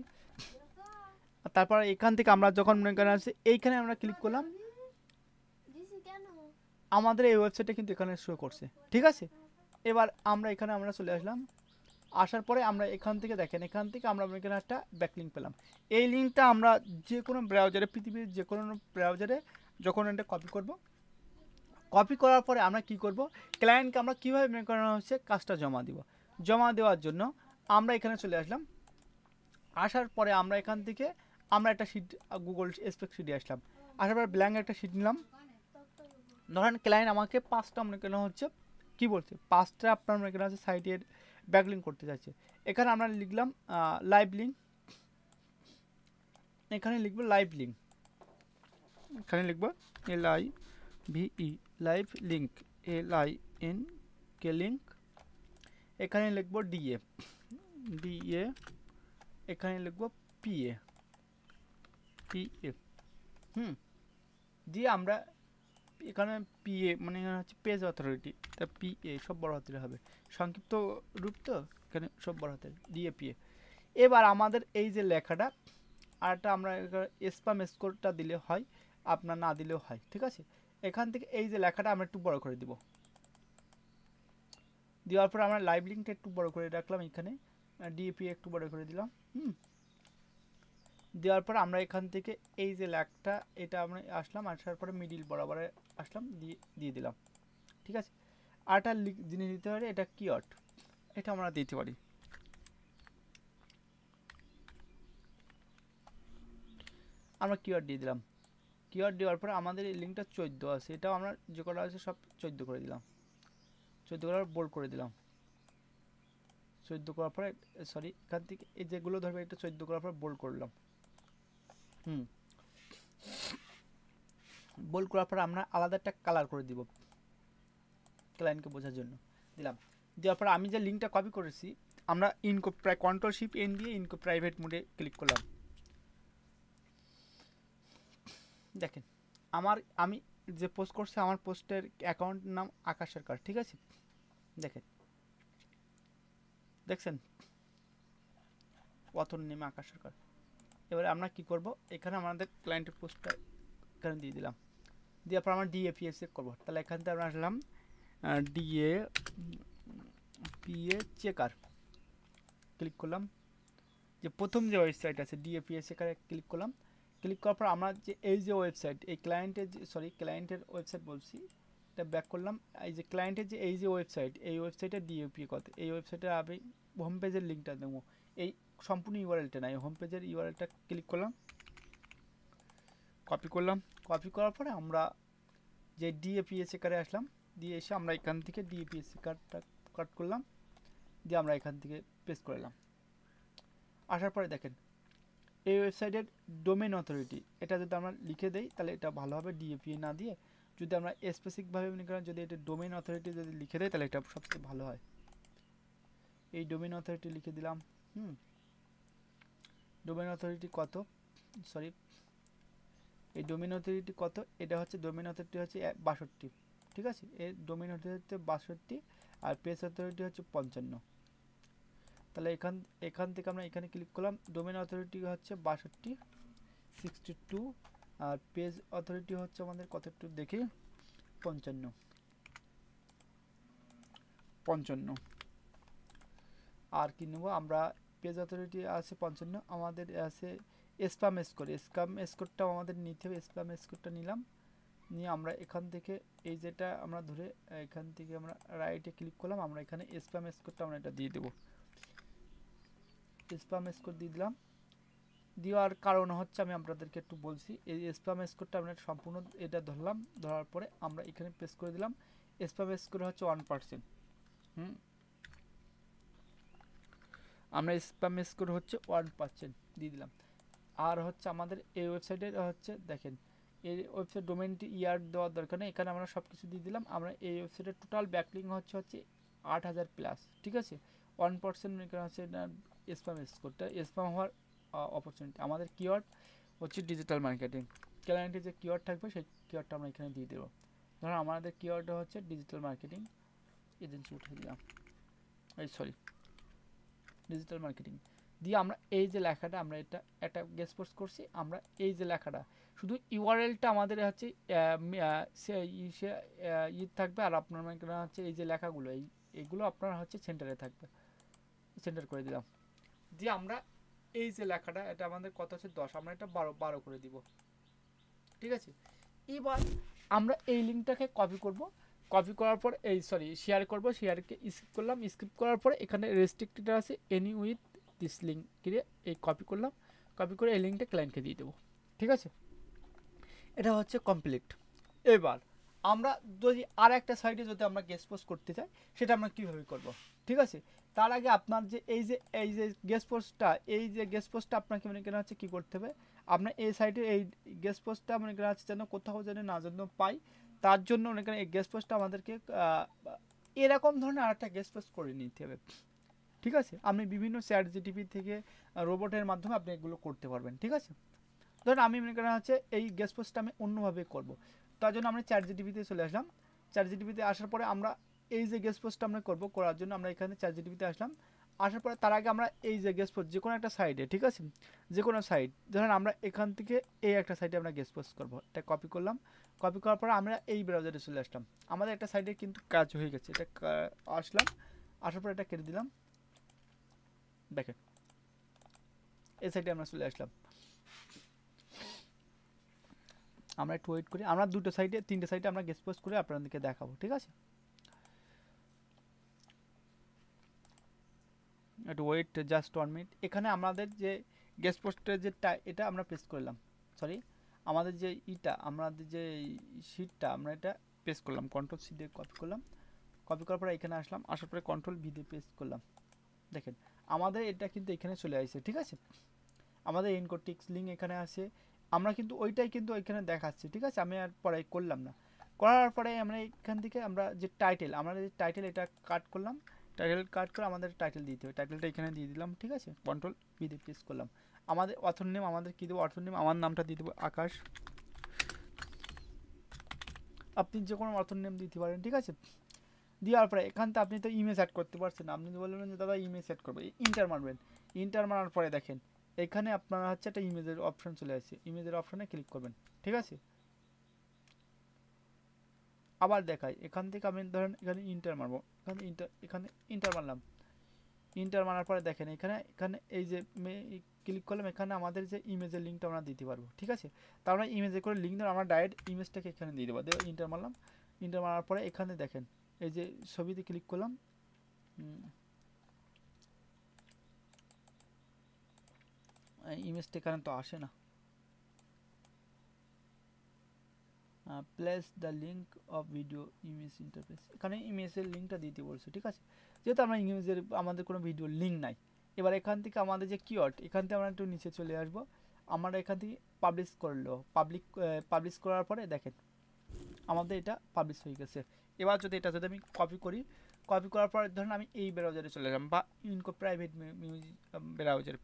তারপর এখান থেকে আমরা যখন মনে করেন আসছে এইখানে আমরা ক্লিক করলাম, আমাদের এই ওয়েবসাইটটা কিন্তু এখানে শো করছে, ঠিক আছে। এবার আমরা এখানে আমরা চলে আসলাম, আসার পরে আমরা এখান থেকে দেখেন, এখান থেকে আমরা এখানে একটা ব্যাকলিঙ্ক পেলাম। এই লিঙ্কটা আমরা যে কোনো ব্রাউজারে, পৃথিবীর যে কোনো ব্রাউজারে যখন এটা কপি করব, কপি করার পরে আমরা কি করব, ক্লায়েন্টকে আমরা কীভাবে মনে করানো হচ্ছে কাজটা জমা দিব, জমা দেওয়ার জন্য আমরা এখানে চলে আসলাম। আসার পরে আমরা এখান থেকে আমরা একটা শিট, গুগল স্প্রেড শিটে আসলাম, আসার পরে ব্ল্যাঙ্ক একটা শিট নিলাম। ধরেন ক্লায়েন্ট আমাকে 5টা মনে কেন হচ্ছে কি বলছে, 5টা আপনার মনে কেন হচ্ছে সাইটের ব্যাকলিঙ্ক করতে চাইছে। এখানে আমরা লিখলাম লাইভ লিঙ্ক, এখানে লিখব লাইভ লিঙ্ক, এখানে লিখব LIVE live link, LINK link, এখানে লিখব DA, এখানে লিখব PA, দিয়ে আমরা এখানে PA মানে হচ্ছে পেজ অথরিটি, তা PA সব বড় হাতের হবে, সংক্ষিপ্ত রূপ তো, এখানে সব বড় হাতের DAPA। এবার আমাদের এই যে লেখাটা, আরটা আমরা স্প্যাম স্কোরটা দিলে হয়, আপনার না দিলেও হয়, ঠিক আছে। এখান থেকে এই যে লেখাটা আমরা একটু বড় করে দিব, দেওয়ার পর আমরা লাইভ লিঙ্কটা একটু বড় করে রাখলাম, এখানে DAPA একটু বড় করে দিলাম, দেওয়ার পর আমরা এখান থেকে এই যে লেখাটা, এটা আমরা আসলাম, আসার পরে মিডিল বরাবর আসলাম, দিয়ে দিলাম, ঠিক আছে। আরটা জিনিস দিতে পারি, এটা কিওয়ার্ড, এটা আমরা দিতে পারি, আমরা কিওয়ার্ড দিয়ে দিলাম। কিওয়ার্ড দেওয়ার পরে আমাদের এই লিঙ্কটা 14 আছে, এটাও আমরা যে কটা আছে সব 14 করে দিলাম, 14 করার বোল্ড করে দিলাম, 14 করার পরে সরি এখান থেকে এই যেগুলো ধরবে এটা 14 করার পর বোল্ড করলাম, বোল্ড করার পর আমরা আলাদা একটা কালার করে দিব ক্লায়েন্টকে বোঝার জন্য, দিলাম। দেওয়ার পর আমি যে লিঙ্কটা কপি করেছি, আমরা Ctrl+Shift+N দিয়ে ইনকো প্রাইভেট মোডে ক্লিক করলাম। দেখেন আমি যে পোস্ট করছি, আমার পোস্টের অ্যাকাউন্ট নাম আকাশ সরকার, ঠিক আছে। দেখছেন অথর নেমে আকাশ সরকার। এবারে আমরা কি করব, এখানে আমাদের ক্লায়েন্টের পোস্টটা এখানে দিয়ে দিলাম, দেওয়ার পর আমরা DAPA চেক করবো, তাহলে এখান থেকে আমরা আসলাম DAPA চেকার, ক্লিক করলাম। যে প্রথম যে ওয়েবসাইট আছে ডিএপিএস এখানে ক্লিক করলাম। ক্লিক করার পর আমরা যে এই যে ওয়েবসাইট, এই ক্লায়েন্টের যে ক্লায়েন্টের ওয়েবসাইট বলছি, এটা ব্যাক করলাম। এই যে ক্লায়েন্টের যে এই যে ওয়েবসাইট, এই ওয়েবসাইটে ডিএপি কত, এই ওয়েবসাইটে আমি হোম পেজের লিঙ্কটা দেবো। এই সম্পূর্ণ ইউআরএলটা নাই, হোম পেজের ইউআরএলটা ক্লিক করলাম, কপি করলাম। কপি করার পরে আমরা যে ডিএপিএস কার্ডে আসলাম, দিয়ে এসে আমরা এখান থেকে ডিএপিএস কার্ডটা কাট করলাম, দিয়ে আমরা এখান থেকে পেস্ট করলাম। আসার পরে দেখেন এই ওয়েবসাইটের ডোমেন অথরিটি, এটা যদি আমরা লিখে দেই তাহলে এটা ভালো হবে, ডিএপিএ না দিয়ে যদি আমরা স্পেসিফিকভাবে মনে করেন যদি এটা ডোমেন অথরিটি যদি লিখে দেয় তাহলে এটা সবচেয়ে ভালো হয়। এই ডোমেন অথরিটি লিখে দিলাম। ডোমেন অথরিটি কত, সরি এই ডোমেন অথরিটি কত, এটা হচ্ছে ডোমেন অথরিটি হচ্ছে 62, ঠিক আছে। এই ডোমেন অথরিটি 62 আর পেজ অথরিটি হচ্ছে 55। তাহলে এখান থেকে আমরা এখানে ক্লিক করলাম, ডোমেন অথরিটি হচ্ছে 62, 62 আর পেজ অথরিটি হচ্ছে আমাদের কত একটু দেখি 55। আর কি নেব আমরা, পেজ অথরিটি আছে 55, আমাদের আছে স্প্যাম স্কোর, স্প্যাম স্কোরটাও আমাদের নিতে হবে। স্প্যাম স্কোরটা নিলাম, নিয়ে আমরা এখান থেকে এই যেটা আমরা ধরে এখান থেকে আমরা রাইটে ক্লিক করলাম, আমরা এখানে স্প্যাম স্কোরটা আমরা এটা দিয়ে দেবো। স্প্যাম স্কোর দিয়ে দিলাম। দেওয়ার কারণ হচ্ছে আমি আপনাদেরকে একটু বলছি, এই স্প্যাম স্কোরটা আমরা সম্পূর্ণ এটা ধরলাম, ধরার পরে আমরা এখানে পেস্ট করে দিলাম। স্প্যাম স্কোর হচ্ছে 1%। আমরা স্প্যাম স্কোর হচ্ছে 1% দিয়ে দিলাম। আর হচ্ছে আমাদের এই ওয়েবসাইটের হচ্ছে দেখেন এই ওয়েবসাইট ডোমেনটি ইয়ার দেওয়ার দরকার নেই, এখানে আমরা সব কিছু দিয়ে দিলাম। আমরা এই ওয়েবসাইটের টোটাল ব্যাকলিং হচ্ছে 8000+, ঠিক আছে। 1% এখানে হচ্ছে স্প্যাম স্কোরটা, স্প্যাম হওয়ার অপরচুনিটি। আমাদের কিওয়ার্ড হচ্ছে ডিজিটাল মার্কেটিং, ক্লায়েন্টের যে কিওয়ার্ড থাকবে সেই কিওয়ার্ডটা আমরা এখানে দিয়ে দেবো। ধরুন আমাদের কিওয়ার্ডটা হচ্ছে ডিজিটাল মার্কেটিং এজেন্সি, উঠে দিলাম, ডিজিটাল মার্কেটিং দিয়ে আমরা এই যে লেখাটা আমরা এটা একটা গেস পোস্ট করছি, আমরা এই যে লেখাটা শুধু ইউআরএলটা আমাদের হচ্ছে থাকবে, আর আপনার হচ্ছে এই যে লেখাগুলো এইগুলো আপনার হচ্ছে সেন্টারে থাকবে, সেন্টার করে দিলাম। দিয়ে আমরা এই যে লেখাটা এটা আমাদের কত হচ্ছে 10, আমরা এটা 12 করে দিব, ঠিক আছে। এবার আমরা এই লিঙ্কটাকে কপি করব, কপি করার পর শেয়ার করব, শেয়ারকে স্কিপ করলাম, স্কিপ করার পরে এখানে রেস্ট্রিক্টেড আছে এনি উইথ দিস লিঙ্ক দিয়ে এই কপি করলাম, কপি করে এই লিঙ্কটা ক্লায়েন্টকে দিয়ে দেবো, ঠিক আছে। এটা হচ্ছে কমপ্লিট। এবার আমরা যদি আর একটা সাইডে যদি আমরা গেস্ট পোস্ট করতে চাই সেটা আমরা কীভাবে করব, ঠিক আছে। তার আগে আপনার যে এই যে গেস্ট পোস্টটা আপনাকে মনে করা হচ্ছে কী করতে হবে, আপনার এই সাইডে এই গেস্ট পোস্টটা মনে করা হচ্ছে যেন কোথাও যেন না যেন পাই, তার জন্য মনে করেন এই গেস্ট পোস্টটা আমাদেরকে এরকম ধরনের আরেকটা গেস্ট পোস্ট করে নিতে হবে, ঠিক আছে। আপনি বিভিন্ন চ্যাটজিপিটি থেকে রোবটের মাধ্যমে আপনি এগুলো করতে পারবেন, ঠিক আছে। ধরুন আমি মনে করা হচ্ছে এই গেস্ট পোস্টটা আমি অন্যভাবে করব, তার জন্য আমরা চ্যাটজিপিটিতে চলে আসলাম। চ্যাটজিপিটিতে আসার পরে আমরা এই যে গেস্ট পোস্টটা আমরা করব, করার জন্য আমরা এখানে চ্যাটজিপিটিতে আসলাম। আসার পরে তার আগে আমরা এই যে গেস্ট পোস্ট যে কোনো একটা সাইডে, ঠিক আছে, যে কোনো সাইট, ধরেন আমরা এখান থেকে এই একটা সাইডে আমরা গেস্ট পোস্ট করবো, এটা কপি করলাম। কপি করার পরে আমরা এই ব্রাউজারে চলে আসলাম, আমাদের একটা সাইডে কিন্তু কাজ হয়ে গেছে, এটা আসলাম, আসার পরে এটা কেটে দিলাম। দেখেন এই সাইডে আমরা চলে আসলাম। আমরা একটু ওয়েট করি, আমরা দুটো সাইডে তিনটে সাইডে আমরা গেস্ট পোস্ট করে আপনাদেরকে দেখাবো, ঠিক আছে। একটু ওয়েট জাস্ট 1 মিনিট। এখানে আমাদের যে গেস্ট পোস্টের যে এটা আমরা পেস্ট করলাম, সরি আমাদের যে আমাদের যে শিটটা আমরা এটা পেস্ট করলাম, কন্ট্রোল সি দিয়ে কপি করলাম, কপি করার পরে এখানে আসলাম, আসার পরে কন্ট্রোল ভি দিয়ে পেস্ট করলাম। দেখেন আমাদের এটা কিন্তু এখানে চলে আসছে, ঠিক আছে। আমাদের ইনকোটিক্স লিঙ্ক এখানে আছে, আমরা কিন্তু ওইটাই কিন্তু ওইখানে দেখাচ্ছি, ঠিক আছে। আমি আর পরে করলাম না, করার পরে আমরা এখান থেকে আমরা যে টাইটেল এটা কাট করলাম, টাইটেল কাট করে আমাদের টাইটেল দিতে হবে, টাইটেলটা এখানে দিয়ে দিলাম, ঠিক আছে। কন্ট্রোল ভি দিয়ে প্রেস করলাম। আমাদের অথর নেম আমাদের কী দেবো, অথর নেম আমার নামটা দিয়ে দেবো আকাশ, আপনি যে কোনো অথর নেম দিতে পারেন, ঠিক আছে। দেওয়ার পরে এখান থেকে আপনি তো ইমেজ অ্যাড করতে পারছেন, আপনি বলবেন যে দাদা ইমেজ অ্যাড করবো, ইন্টার মারবেন, ইন্টার মারার পরে দেখেন এখানে আপনারা হচ্ছে একটা ইমেজের অপশন চলে আসছে, ইমেজের অপশনে ক্লিক করবেন, ঠিক আছে। আবার দেখাই, এখান থেকে আমি ধরেন এখানে ইন্টার মারবো, এখানে ইন্টার মারলাম, ইন্টার মারার পরে দেখেন এখানে এখানে এই যে ক্লিক করলাম, এখানে আমাদের যে ইমেজের লিঙ্কটা আমরা দিতে পারবো, ঠিক আছে। তা আমরা ইমেজে করে লিঙ্ক দেবো, আমরা ডাইরেক্ট ইমেজটাকে এখানে দিয়ে দেবো। ইন্টার মারলাম, ইন্টার মারার পরে এখানে দেখেন এই যে ছবিতে ক্লিক করলাম, ইমেজটা এখানে তো আসে না। Place the link of video image interface, এখানে ইমেজের লিঙ্কটা দিতে বলছে, ঠিক আছে। যেহেতু আমরা ইমেজের আমাদের কোনো ভিডিও লিঙ্ক নাই, এবার এখান থেকে আমাদের যে কিওয়ার্ড, এখান থেকে আমরা একটু নিচে চলে আসবো, আমরা এখান থেকে পাবলিশ করলো, পাবলিশ করার পরে দেখেন আমাদের এটা পাবলিশ হয়ে গেছে। এবার যদি এটা যদি আমি কপি করি, কপি করার পর ধরুন আমি এই ব্রাউজারে চলে গেলাম, বা ইনকো private music browser,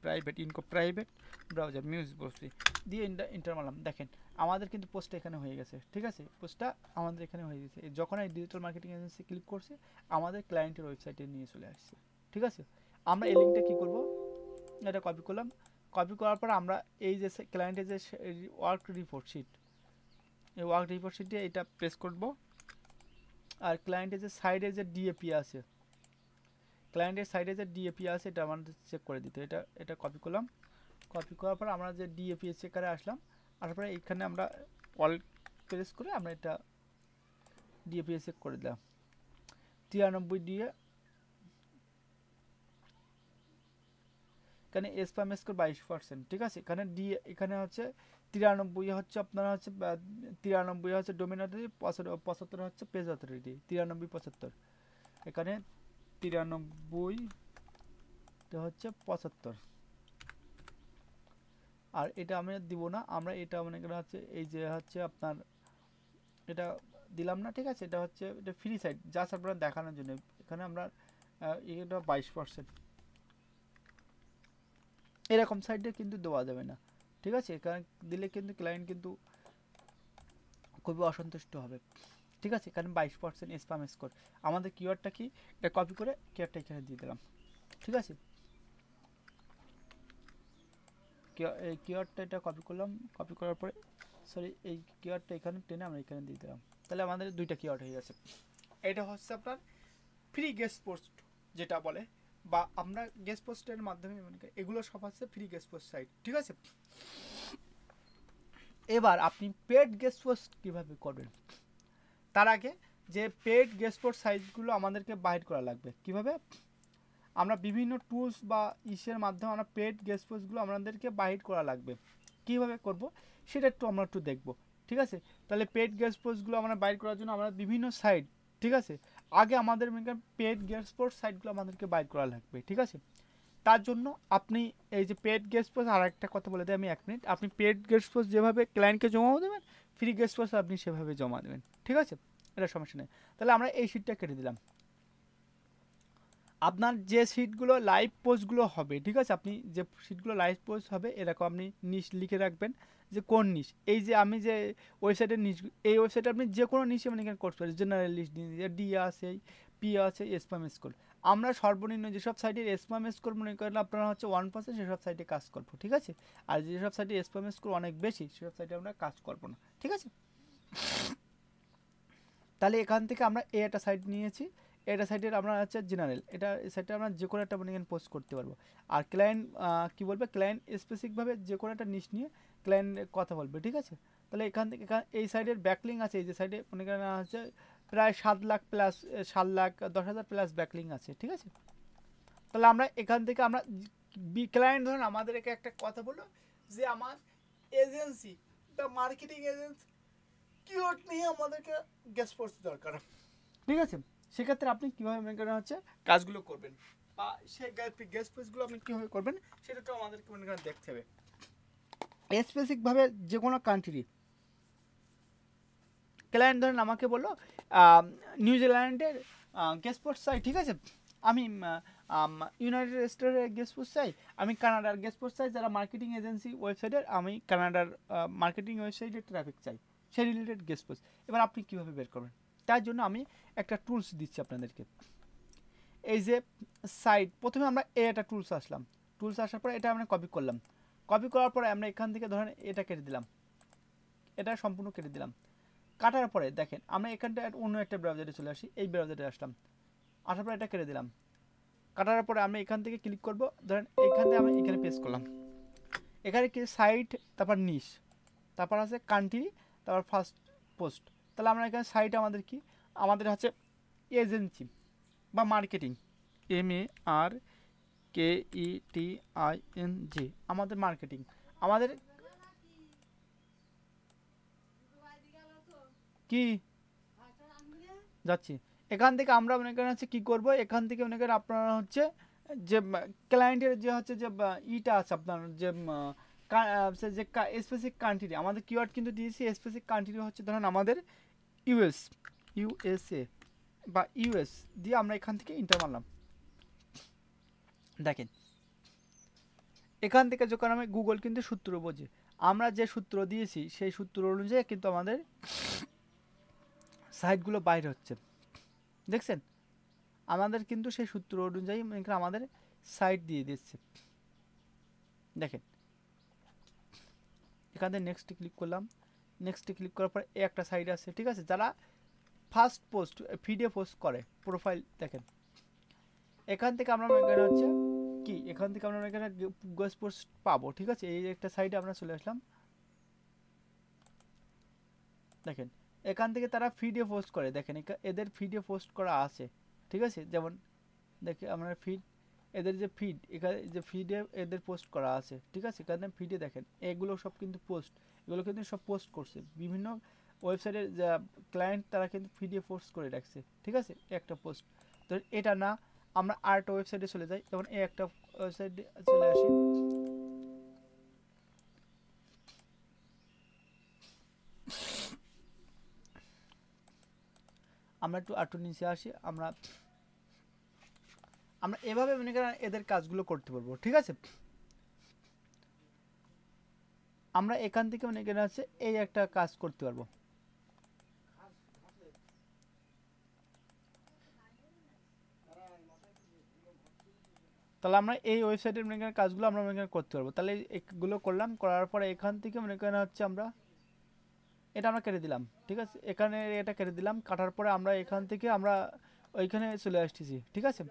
ইনকো private browser music বসছি দিয়ে ইন্টার মারলাম, দেখেন আমাদের কিন্তু পোস্টটা এখানে হয়ে গেছে, ঠিক আছে। পোস্টটা আমাদের এখানে হয়ে গেছে, যখন এই ডিজিটাল মার্কেটিং এজেন্সি ক্লিক করছে আমাদের ক্লায়েন্টের ওয়েবসাইটে নিয়ে চলে আসছে, ঠিক আছে। আমরা এই লিঙ্কটা কী করবো, এটা কপি করলাম, কপি করার পর আমরা এই যে ক্লায়েন্টের যে ওয়ার্ক রিপোর্ট শিট, এই ওয়ার্ক রিপোর্ট শিটে এটা প্রেস করব। আর ক্লায়েন্টের যে সাইডে যে ডিএপি আছে, ক্লায়েন্টের সাইডে যে ডিএপি আছে এটা আমাদের চেক করে দিতে, এটা কপি করলাম। কপি করার পর আমরা যে ডিএপি চেকারে আসলাম, আসার পরে এখানে আমরা অল প্রেস করে আমরা এটা ডিএপি চেক করে দিলাম। 93 দিয়ে এখানে স্প্যাম স্কোর 22%, ঠিক আছে। এখানে এখানে হচ্ছে 93 হচ্ছে আপনার হচ্ছে 93 হচ্ছে ডোমেন অথরিটি, 75 হচ্ছে পেজ অথরিটি, 93 75, এখানে 93 হচ্ছে 75। আর এটা আমরা দিব না, আমরা এটা মনে করেন হচ্ছে এই যে হচ্ছে আপনার এটা দিলাম না, ঠিক আছে। এটা হচ্ছে এটা ফ্রি সাইট, জাস্ট আপনারা দেখানোর জন্য। এখানে আমরা এটা 22%, এরকম সাইডে কিন্তু দেওয়া যাবে না, ঠিক আছে। এখানে দিলে কিন্তু ক্লায়েন্ট কিন্তু খুবই অসন্তুষ্ট হবে, ঠিক আছে। এখানে 22% স্প্যাম স্কোর, আমাদের কিওয়ার্ডটা কি, এটা কপি করে কিওয়ার্ডটা এখানে দিয়ে দিলাম, ঠিক আছে। এই কিওয়ার্ডটা এটা কপি করলাম, কপি করার পরে সরি এই কিওয়ার্ডটা এখানে টেনে আমরা এখানে দিয়ে দিলাম, তাহলে আমাদের দুইটা কিওয়ার্ড হয়ে গেছে। এটা হচ্ছে আপনার ফ্রি গেস্ট পোস্ট যেটা বলে, বা আমরা গেস্ট পোস্টের মাধ্যমে এগুলো সব হচ্ছে ফ্রি গেস্ট পোস্ট সাইট, ঠিক আছে। এবার আপনি পেড গেস্ট পোস্ট কীভাবে করবেন, তার আগে যে পেড গেস্ট পোস্ট সাইটগুলো আমাদেরকে বাইর করা লাগবে কিভাবে। আমরা বিভিন্ন টুলস বা ইসের মাধ্যমে আমরা পেড গেস্ট পোস্টগুলো আমাদেরকে বাইর করা লাগবে, কীভাবে করব সেটা আমরা একটু দেখব, ঠিক আছে। তাহলে পেড গেস্ট পোস্টগুলো আমরা বাইর করার জন্য আমরা বিভিন্ন সাইট, ঠিক আছে, আগে আমাদের পেড গেস্ট পোস্ট সাইটগুলো আমাদেরকে বাইর করা লাগবে, ঠিক আছে। তার জন্য আপনি এই যে পেড গেস্ট পোস্ট, আর একটা কথা বলে দিই আমি 1 মিনিট, আপনি পেড গেস্ট পোস্ট যেভাবে ক্লায়েন্টকে জমা দেবেন, ফ্রি গেস্ট পোস্ট আপনি সেভাবে জমা দেবেন, ঠিক আছে। এটা সমস্যা নেই। তাহলে আমরা এই শিটটা কেটে দিলাম। আপনার যে শিটগুলো লাইভ পোস্টগুলো হবে, ঠিক আছে, আপনি যে শিটগুলো লাইভ পোস্ট হবে এরকম আপনি নিশ লিখে রাখবেন যে কোন নিশ। এই যে আমি যে ওয়েবসাইটের নিশ, এই ওয়েবসাইটে আপনি যে কোনো নিশে মানে এখানে করতে পারেন, জেনারেল লিস্ট ডি আছে, পি আছে, স্প্যাম স্কোর। আমরা সর্বনিম্ন যেসব সাইটের স্প্যাম স্কোর মনে করেন আপনারা হচ্ছে 1%, সেসব সাইটে কাজ করবো, ঠিক আছে। আর যেসব সাইটে স্প্যাম স্কোর অনেক বেশি সেসব সাইটে আমরা কাজ করবো না, ঠিক আছে। তাহলে এখান থেকে আমরা একটা সাইট নিয়েছি, এটা সাইটের আমরা হচ্ছে জেনারেল, এটা সাইটে আমরা যে কোনো একটা মানে পোস্ট করতে পারবো। আর ক্লায়েন্ট কী বলবে, ক্লায়েন্ট স্পেসিফিকভাবে যে কোনো একটা নিশ নিয়ে ক্লায়েন্ট কথা বলবে, ঠিক আছে। তাহলে এখান থেকে এই সাইডের ব্যাকলিং আছে, এই যে সাইডে মনে করেন হচ্ছে প্রায় 7 লাখ প্লাস, 7,10,000 প্লাস ব্যাকলিং আছে, ঠিক আছে। তাহলে আমরা এখান থেকে আমরা ক্লায়েন্ট ধরুন আমাদেরকে একটা কথা বললো যে আমার এজেন্সি বা মার্কেটিং এজেন্সি কিওয়ার্ড নিয়ে আমাদেরকে গেস্ট পোস্ট দরকার, ঠিক আছে। সেক্ষেত্রে আপনি কীভাবে মনে করেন হচ্ছে কাজগুলো করবেন, বা সেই গেস্ট পোস্টগুলো আপনি কীভাবে করবেন সেটা তো আমাদেরকে মনে করেন দেখতে হবে। স্পেসিফিকভাবে যে কোনো কান্ট্রি ক্লায়েন্ট ধরেন আমাকে বললো নিউজিল্যান্ডের গেস্ট পোস্ট চাই, ঠিক আছে। আমি ইউনাইটেড স্টেটের গেস্ট পোস্ট চাই, আমি কানাডার গেস্ট পোস্ট চাই, যারা মার্কেটিং এজেন্সি ওয়েবসাইটের, আমি কানাডার মার্কেটিং ওয়েবসাইটের ট্রাফিক চাই, সেই রিলেটেড গেস্ট পোস্ট। এবার আপনি কীভাবে বের করবেন, তার জন্য আমি একটা টুলস দিচ্ছি আপনাদেরকে। এই যে সাইট, প্রথমে আমরা একটা টুলস আসলাম, টুলস আসার পরে এটা আমরা কপি করলাম, কপি করার পরে আমরা এখান থেকে ধরেন এটা কেটে দিলাম, এটা সম্পূর্ণ কেটে দিলাম। কাটার পরে দেখেন আমরা এখানটা অন্য একটা ব্রাউজারে চলে আসি, এই ব্রাউজারে আসলাম, আসার পরে এটা কেটে দিলাম। কাটার পরে আমরা এখান থেকে ক্লিক করব, ধরেন এখান থেকে আমি এখানে পেস্ট করলাম, এখানে কি সাইট, তারপর নিশ, তারপর আছে কান্ট্রি, তারপর ফার্স্ট পোস্ট। তাহলে আমরা এখানে সাইট আমাদের কি, আমাদের হচ্ছে এজেন্সি বা মার্কেটিং, MARKETING, আমাদের মার্কেটিং, আমাদের কি যাচ্ছি। এখান থেকে আমরা মনে করেন হচ্ছে কী করবো, এখান থেকে মনে করেন আপনারা হচ্ছে যে ক্লায়েন্টের যে হচ্ছে যে ইটা আছে আপনার যে যে স্পেসিফিক কান্ট্রি, আমাদের কিওয়ার্ড কিন্তু দিয়েছি স্পেসিফিক কান্ট্রি হচ্ছে ধরেন আমাদের USA বা US দিয়ে আমরা এখান থেকে ইন্টার মারলাম। দেখেন এখান থেকে যখন আমি গুগল কিন্তু সূত্র বোঝে, আমরা যে সূত্র দিয়েছি সেই সূত্র অনুযায়ী কিন্তু আমাদের সাইটগুলো বাইরে হচ্ছে, দেখছেন আমাদের কিন্তু সেই সূত্র অনুযায়ী আমাদের সাইট দিয়ে দিচ্ছে। দেখেন এখান থেকে নেক্সটে ক্লিক করলাম, নেক্সটে ক্লিক করার পর একটা সাইট আছে, ঠিক আছে, যারা ফার্স্ট পোস্ট ভিডিও পোস্ট করে প্রোফাইল। দেখেন এখান থেকে আমরা এখানে হচ্ছে কি, এখান থেকে আমরা এখানে গেস্ট পোস্ট পাবো, ঠিক আছে। এই একটা সাইডে আমরা চলে আসলাম, দেখেন এখান থেকে তারা ভিডিও পোস্ট করে, দেখেন এদের ভিডিও পোস্ট করা আছে, ঠিক আছে। যেমন দেখে আমরা ফিড, এদের যে ফিড, এখানে যে ফিডে এদের পোস্ট করা আছে, ঠিক আছে। এখানে ফিডে দেখেন এগুলো সব কিন্তু পোস্ট, এগুলো কিন্তু সব পোস্ট করছে বিভিন্ন ওয়েবসাইটের যা ক্লায়েন্ট, তারা কিন্তু ভিডিও পোস্ট করে রাখছে, ঠিক আছে। একটা পোস্ট তো এটা না, আমরা আরেকটা ওয়েবসাইটে চলে যাই, যেমন এই একটা ওয়েবসাইটে চলে আসি, আমরা একটু নিচে আসি, আমরা এভাবে মনে করেন এদের কাজগুলো করতে পারবো, ঠিক আছে। আমরা এখান থেকে মনে করেন আছে এই একটা কাজ করতে পারবো, তাহলে আমরা এই ওয়েবসাইটের মনে করেন কাজগুলো আমরা মনে করেন করতে পারবো। তাহলে এগুলো করলাম, করার পরে এখান থেকে মনে করেন হচ্ছে আমরা এটা আমরা কেটে দিলাম, ঠিক আছে। এখানে এটা কেটে দিলাম, কাটার পরে আমরা এখান থেকে আমরা ওইখানে চলে আসতেছি, ঠিক আছে।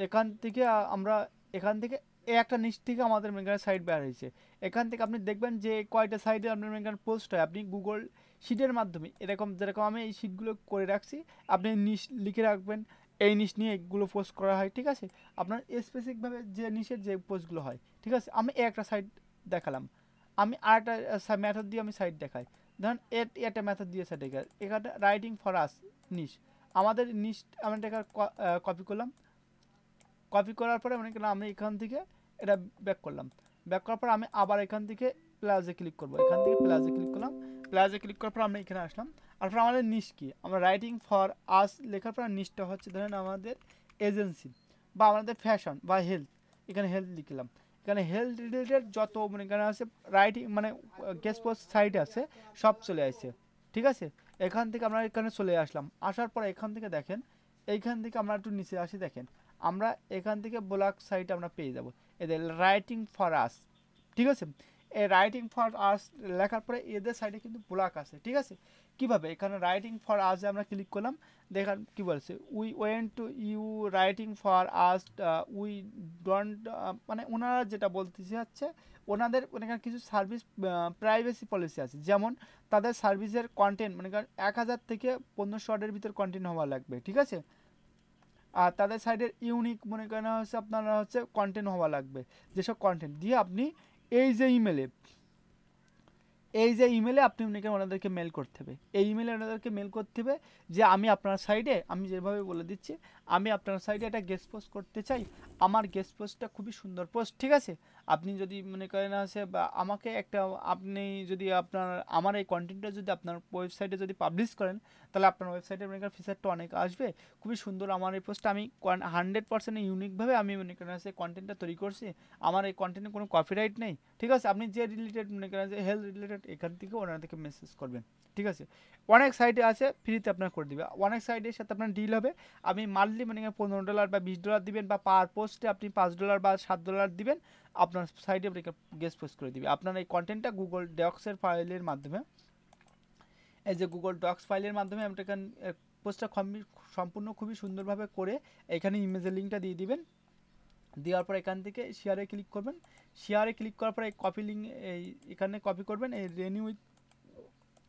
এখান থেকে আমরা এখান থেকে এই একটা নিচ থেকে আমাদের মনে করেন সাইট বের হয়েছে। এখান থেকে আপনি দেখবেন যে কয়টা সাইটে আপনার মনে করেন পোস্ট হয়, আপনি গুগল শিটের মাধ্যমে এরকম যেরকম আমি এই শিটগুলো করে রাখছি, আপনি নিশ লিখে রাখবেন, এই নিশ নিয়ে এগুলো পোস্ট করা হয়, ঠিক আছে। আপনার স্পেসিফিকভাবে যে নিশের যে পোস্টগুলো হয়, ঠিক আছে। আমি একটা সাইট দেখালাম, আমি আরেকটা মেথড দিয়ে আমি সাইট দেখাই, ধরুন একটা মেথড দিয়ে সাইট দেখাই, এখানে রাইটিং ফর আস নিশ, আমাদের নিশ আমি এটা কপি করলাম, কপি করার পরে মনে করলাম আমি এখান থেকে এটা ব্যাক করলাম, ব্যাক করার পর আমি আবার এখান থেকে প্লাসে ক্লিক করবো, এখান থেকে প্লাসে ক্লিক করলাম, প্লাসে ক্লিক করার পর আমরা এখানে আসলাম। আর পর আমাদের নিশ কি, আমরা রাইটিং ফর আস লেখার পর নিশটা হচ্ছে ধরেন আমাদের এজেন্সি বা আমাদের ফ্যাশন বা হেলথ, এখানে হেলথ লিখলাম। এখানে হেলথ রিলেটেড যত মনে করেন আছে রাইটিং মানে গেস্ট পোস্ট সাইট আছে সব চলে আসছে, ঠিক আছে। এখান থেকে আমরা এখানে চলে আসলাম, আসার পর এখান থেকে দেখেন, এইখান থেকে আমরা একটু নিচে আসি, দেখেন আমরা এখান থেকে ব্লগ সাইট আমরা পেয়ে যাব, এদের রাইটিং ফর আস, ঠিক আছে। এই রাইটিং ফর আস লেখার পরে এদের সাইডে কিন্তু ব্লগ আছে, ঠিক আছে। কিভাবে, এখানে রাইটিং ফর আস আমরা ক্লিক করলাম, দেখান কি বলছে, we went to you writing for us, we don't, মানে ওনারা যেটা বলতেছে হচ্ছে ওনাদের ওখানে কিছু সার্ভিস প্রাইভেসি পলিসি আছে, যেমন তাদের সার্ভিসের কন্টেন্ট মানে 1000 থেকে 1500 ওয়ার্ডের ভিতর কন্টেন্ট হওয়া লাগবে, ঠিক আছে। আর তাদের সাইডের ইউনিক মনে করেন হচ্ছে আপনারা হচ্ছে কন্টেন্ট হওয়া লাগবে, যেসব কন্টেন্ট দিয়ে আপনি এই যে ইমেলে আপনি মনে করেন ওনাদেরকে মেল করতে হবে, এই ইমেলে ওনাদেরকে মেল করতে হবে যে আমি আপনার সাইডে, আমি যেভাবে বলে দিচ্ছি, আমি আপনার সাইডে একটা গেস্ট পোস্ট করতে চাই, আমার গেস্ট পোস্টটা খুবই সুন্দর পোস্ট, ঠিক আছে। আপনি যদি মনে করেন আছে বা আমাকে একটা, আপনি যদি আপনার আমার এই কন্টেন্টটা যদি আপনার ওয়েবসাইটে যদি পাবলিশ করেন, তাহলে আপনার ওয়েবসাইটে মনে করেন ফিচারটা অনেক আসবে, খুবই সুন্দর আমার এই পোস্টটা, আমি 100% ইউনিকভাবে আমি মনে করেন আছে কন্টেন্টটা তৈরি করছি, আমার এই কন্টেন্টে কোনো কপিরাইট নেই, ঠিক আছে। আপনি যে রিলেটেড মনে করেন যে হেলথ রিলেটেড, এখান থেকে ওনাদেরকে মেসেজ করবেন, ঠিক আছে। অনেক সাইটে আছে ফ্রিতে আপনার করে দিবে, অনেক সাইটের সাথে আপনার ডিল হবে, আপনি মান্থলি মানে $15 বা $20 দিবেন, বা পার পোস্টে আপনি $5 বা $7 দিবেন, আপনার সাইটে গেস্ট পোস্ট করে দিবে। আপনার এই কন্টেন্টটা গুগল ডক্সের ফাইলের মাধ্যমে, এই যে গুগল ডক্স ফাইলের মাধ্যমে আপনি পোস্টটা সম্পূর্ণ খুবই সুন্দরভাবে করে এখানে ইমেজের লিঙ্কটা দিয়ে দিবেন, দেওয়ার পর এখান থেকে শেয়ারে ক্লিক করবেন। শেয়ারে ক্লিক করার পরে কপি লিঙ্ক এই এখানে কপি করবেন, এই রেনিউ উইথ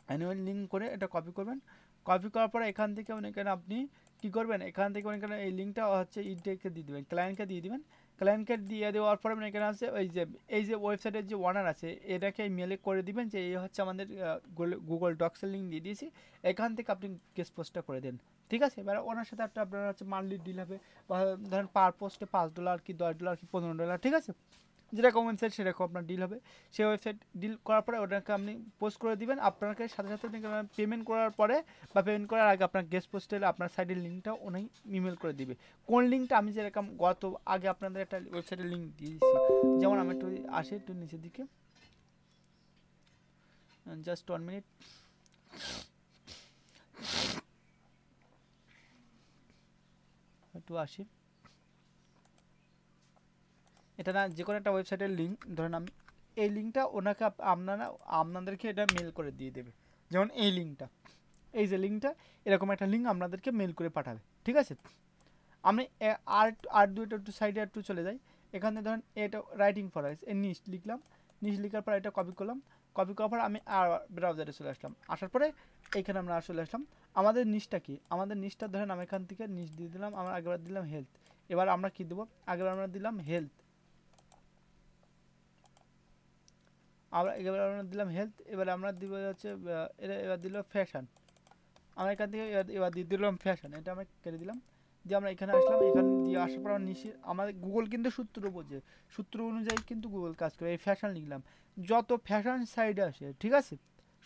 অ্যানুয়াল লিঙ্ক করে এটা কপি করবেন। কপি করার পরে এখান থেকে এখানে আপনি কী করবেন, এখান থেকে এখানে এই লিঙ্কটা হচ্ছে ইডকে দিয়ে দেবেন, ক্লায়েন্টকে দিয়ে দিবেন। ক্লায়েন্টকে দিয়ে দেওয়ার পরে এখানে আছে এই যে ওয়েবসাইটের যে ওনার আছে এটাকে মেলে করে দিবেন যে এই হচ্ছে আমাদের গুগল ডক্সের লিঙ্ক দিয়ে দিয়েছি, এখান থেকে আপনি গেস্ট পোস্টটা করে দেন। ঠিক আছে, এবার ওনার সাথে একটা আপনার হচ্ছে মান্থলি ডিল হবে, বা ধরেন পার পোস্টে $5 কি $10 কি $15, ঠিক আছে, যেরকম ওয়েবসাইট সেরকম আপনার ডিল হবে। সেই ওয়েবসাইট ডিল করার পরে ওটাকে আপনি পোস্ট করে দিবেন। আপনাকে সাথে সাথে পেমেন্ট করার পরে বা পেমেন্ট করার আগে আপনার গেস্ট পোস্টের আপনার সাইটের লিঙ্কটা উনি ইমেল করে দিবে। কোন লিঙ্কটা, আমি যেরকম গত আগে আপনাদের একটা ওয়েবসাইটের লিঙ্ক দিয়েছি, যেমন আমি একটু আসি একটু নিচের দিকে, জাস্ট 1 মিনিট। একটু আসি, এটা না যে কোনো একটা ওয়েবসাইটের লিঙ্ক, ধরেন আমি এই লিঙ্কটা ওনাকে আপনাদেরকে এটা মেল করে দিয়ে দেবে। যেমন এই লিঙ্কটা, এই যে লিঙ্কটা, এরকম একটা লিঙ্ক আপনাদেরকে মেল করে পাঠাবে। ঠিক আছে, আমি আর দুইটা একটু সাইডে একটু চলে যাই। এখানে ধরেন এটা রাইটিং ফর আস, এই নিচ লিখলাম, নিচ লিখার পর এটা কপি করলাম, কপি করার পর আমি আর ব্রাউজারে চলে আসলাম, আসার পরে এইখানে আমরা চলে আসলাম। আমাদের নিচটা কি, আমাদের নিচটা ধরেন আমি এখান থেকে নিচ দিয়ে দিলাম, আমরা আগেবার দিলাম হেলথ। এবার আমরা কি দেবো, আগেবার আমরা দিলাম হেলথ, এবার আমরা দিলাম হেলথ। এবার আমরা দিব হচ্ছে এবার দিল ফ্যাশন, আমরা এখান থেকে এবার দিয়ে দিলাম ফ্যাশন, এটা আমরা কেটে দিলাম। দিয়ে আমরা এখানে আসলাম, এখানে দিয়ে আসার পর নিচে আমাদের গুগল কিন্তু সূত্র বোঝে, সূত্র অনুযায়ী কিন্তু গুগল কাজ করে। এই ফ্যাশন লিখলাম, যত ফ্যাশন সাইট আসে, ঠিক আছে,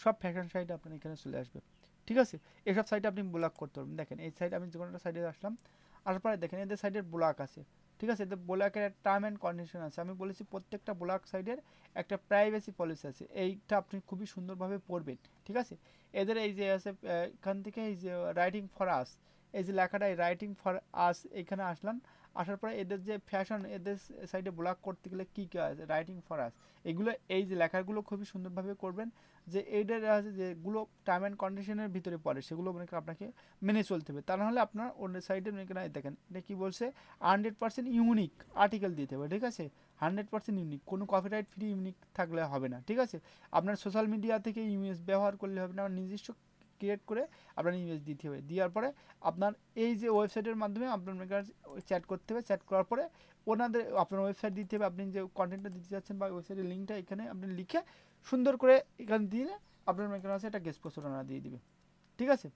সব ফ্যাশন সাইটে আপনার এখানে চলে আসবে। ঠিক আছে, এসব সাইটে আপনি ব্লক করতে পারবেন। দেখেন এই সাইট, আমি যে কোনো একটা সাইডে আসলাম, আসার পরে দেখেন এদের সাইডের ব্লক আছে। ঠিক আছে, এদের ব্লকের টার্ম অ্যান্ড কন্ডিশন আছে। আমি বলেছি প্রত্যেকটা ব্লক সাইডের একটা প্রাইভেসি পলিসি আছে, এইটা আপনি খুবই সুন্দরভাবে পড়বেন। ঠিক আছে, এদের এই যে আছে এখান থেকে এই যে রাইটিং ফর আস, এই যে লেখাটা রাইটিং ফর আস, এখানে আসলাম, আসার পরে এদের যে ফ্যাশন, এদের সাইডে ব্লক করতে গেলে কী কী আছে, রাইটিং ফর আস, এগুলো এই যে লেখাগুলো খুবই সুন্দরভাবে করবেন। যে এইটার আছে যেগুলো টার্ম অ্যান্ড কন্ডিশনের ভিতরে পড়ে সেগুলো আপনাকে মেনে চলতে হবে, তা নাহলে আপনার অন্য সাইডে দেখেন এটা কী বলছে, 100% ইউনিক আর্টিকেল দিতে হবে। ঠিক আছে, 100% ইউনিক, কোনো কপিরাইট ফ্রি ইউনিক থাকলে হবে না। ঠিক আছে, আপনার সোশ্যাল মিডিয়া থেকে ইমেজ ব্যবহার করলে হবে না, আমার নিজস্ব ক্রিয়েট করে আপনার ইমেজ দিতে হবে। দেওয়ার পরে আপনার এই যে ওয়েবসাইটের মাধ্যমে আপনার চ্যাট করতে হবে, চ্যাট করার পরে ওনাদের আপনার ওয়েবসাইট দিতে হবে, আপনি যে কন্টেন্টটা দিতে চাচ্ছেন বা ওয়েবসাইটের লিঙ্কটা এখানে আপনি লিখে সুন্দর করে এখানে দিলে আপনার এখানে আছে একটা গেস্ট পোস্ট ওনারা দিয়ে দিবে। ঠিক আছে,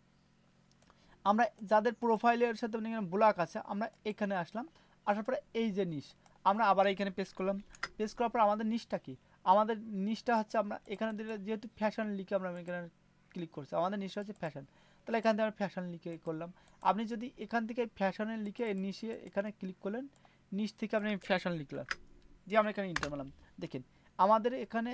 আমরা যাদের প্রোফাইলের সাথে এখানে ব্লক আছে, আমরা এখানে আসলাম, আসার পরে এই যে নিশ, আমরা আবার এখানে পেস্ট করলাম। পেস্ট করার পর আমাদের নিশটা কি, আমাদের নিশটা হচ্ছে আমরা এখানে দিলে যেহেতু ফ্যাশন লিখে আমরা এখানে ক্লিক করছি, আমাদের নিশটা হচ্ছে ফ্যাশন, তাহলে এখান থেকে আমরা ফ্যাশন লিখে করলাম। আপনি যদি এখান থেকে ফ্যাশনের লিখে নিশে এখানে ক্লিক করলেন, নিচ থেকে আপনি ফ্যাশন লিখলাম, যে আমরা এখানে ইন্টার মারলাম, দেখেন আমাদের এখানে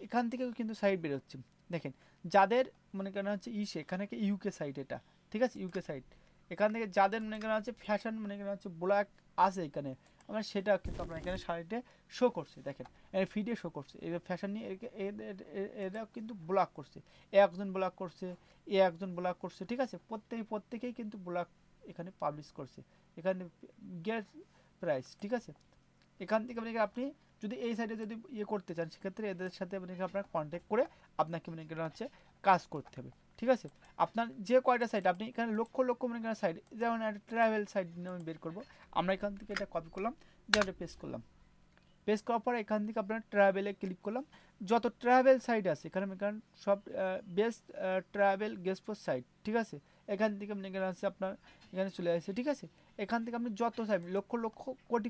এখান থেকেও কিন্তু সাইট বেরোচ্ছে। দেখেন যাদের মনে করেন হচ্ছে এখানে ইউকে সাইট, এটা ঠিক আছে, ইউকে সাইট, এখান থেকে যাদের মনে করেন হচ্ছে ফ্যাশন মনে করেন হচ্ছে ব্ল্যাক আছে এখানে, আমরা সেটা কিন্তু আপনার এখানে সাইটে শো করছে। দেখেন ফিডে শো করছে, এই ফ্যাশন নিয়ে এরা কিন্তু ব্লক করছে, একজন ব্লক করছে, একজন ব্লক করছে। ঠিক আছে, প্রত্যেকেই কিন্তু ব্লক এখানে পাবলিশ করছে, এখানে গেট প্রাইস। ঠিক আছে, এখান থেকে আপনি যদি এই সাইডে যদি করতে চান, সেক্ষেত্রে এদের সাথে আপনার কন্ট্যাক্ট করে আপনাকে হচ্ছে কাজ করতে হবে। ঠিক আছে, আপনার যে কয়টা সাইট, আপনি এখানে লক্ষ সাইট, যেমন একটা ট্রাভেল সাইট আমি বের করবো, আমরা এখান থেকে এটা কপি করলাম, দিয়ে পেস্ট করলাম। পেস্ট করার পর এখান থেকে আপনার ট্রাভেলে ক্লিক করলাম, যত ট্রাভেল সাইট আছে এখানে সব best travel guest post site. ঠিক আছে, এখান থেকে এখানে আছে আপনার এখানে চলে আসছে। ঠিক আছে, এখান থেকে আপনি যত সাইট লক্ষ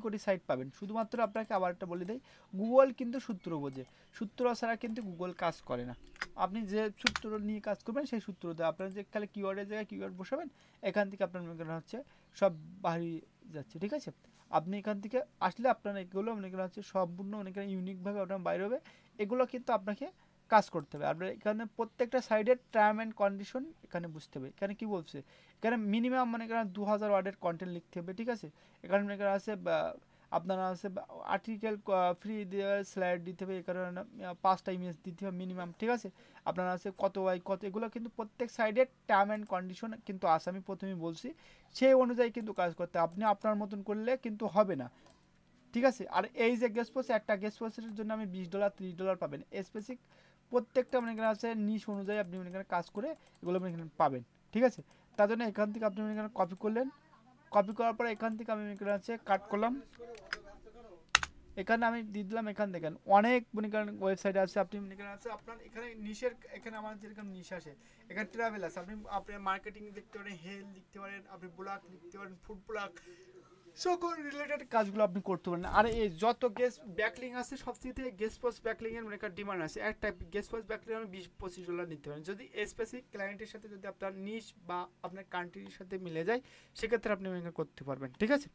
কোটি সাইট পাবেন। শুধুমাত্র আপনাকে আবার একটা বলে দেয়, গুগল কিন্তু সূত্র বোঝে, সূত্র ছাড়া কিন্তু গুগল কাজ করে না। আপনি যে সূত্র নিয়ে কাজ করবেন সেই সূত্র দিয়ে আপনার যে খালি কিওয়ার্ডের জায়গায় কিওয়ার্ড বসাবেন, এখান থেকে আপনার হচ্ছে সব বাড়ি যাচ্ছে। ঠিক আছে, আপনি এখান থেকে আসলে আপনার এগুলো হচ্ছে সম্পূর্ণ ইউনিকভাবে আপনার বাইরে হবে, এগুলো কিন্তু আপনাকে কাজ করতে হবে। আপনার এখানে প্রত্যেকটা সাইডের টার্ম অ্যান্ড কন্ডিশন এখানে বুঝতে হবে। এখানে কি বলছে, এখানে মিনিমাম 2000 ওয়ার্ডের কন্টেন্ট লিখতে হবে। ঠিক আছে, এখানে আছে আপনারা আছে আর্টিকেল ফ্রি দিয়ে স্লাইড দিতে হবে, এখানে 5টা ইমেজ দিতে হবে মিনিমাম। ঠিক আছে, আপনারা আছে কত ওয়াই কত, এগুলো কিন্তু প্রত্যেক সাইডের টার্ম অ্যান্ড কন্ডিশন কিন্তু আছে, আমি প্রথমেই বলছি, সেই অনুযায়ী কিন্তু কাজ করতে, আপনি আপনার মতন করলে কিন্তু হবে না। ঠিক আছে। আর এই যে গেস্ট পোস্ট, একটা গেস্ট পোস্টের জন্য আমি $20 $30 পাবেন। স্পেসিফিক প্রত্যেকটা মনে করেন আছে নিশ অনুযায়ী আপনি মনে করেন কাজ করে এগুলো মনে করেন পাবেন, ঠিক আছে। তার জন্য এখান থেকে আপনি মনে করেন কপি করলেন, কপি করার পরে এখান থেকে আমি মনে করেন আছে কাট করলাম, এখানে আমি দিয়ে দিলাম। এখান দেখেন অনেক মনে করেন ওয়েবসাইট আছে, আপনি মনে করেন আছে আপনার এখানে নিশের, এখানে আমার যেরকম নিশ আসে, এখানে ট্রাভেল আছে, আপনি আপনার মার্কেটিং লিখতে পারেন, হেলথ লিখতে পারেন, আপনি ব্লগ লিখতে পারেন, ফুড ব্লগ, সকল রিলেটেড কাজগুলো আপনি করতে পারেন। আর এই যত গেস্ট ব্যাকলিং আছে সবচেয়ে গেস্ট পোস্ট ব্যাকলিং এর মনে করেন ডিমান্ড আছে। একটা গেস্ট পোস্ট ব্যাকলিং আমি $20-25 নিতে পারেন, যদি স্পেসিফিক ক্লায়েন্টের সাথে যদি আপনার নিশ বা আপনার কান্ট্রির সাথে মিলে যায় সেক্ষেত্রে আপনি মনে করেন করতে পারবেন, ঠিক আছে।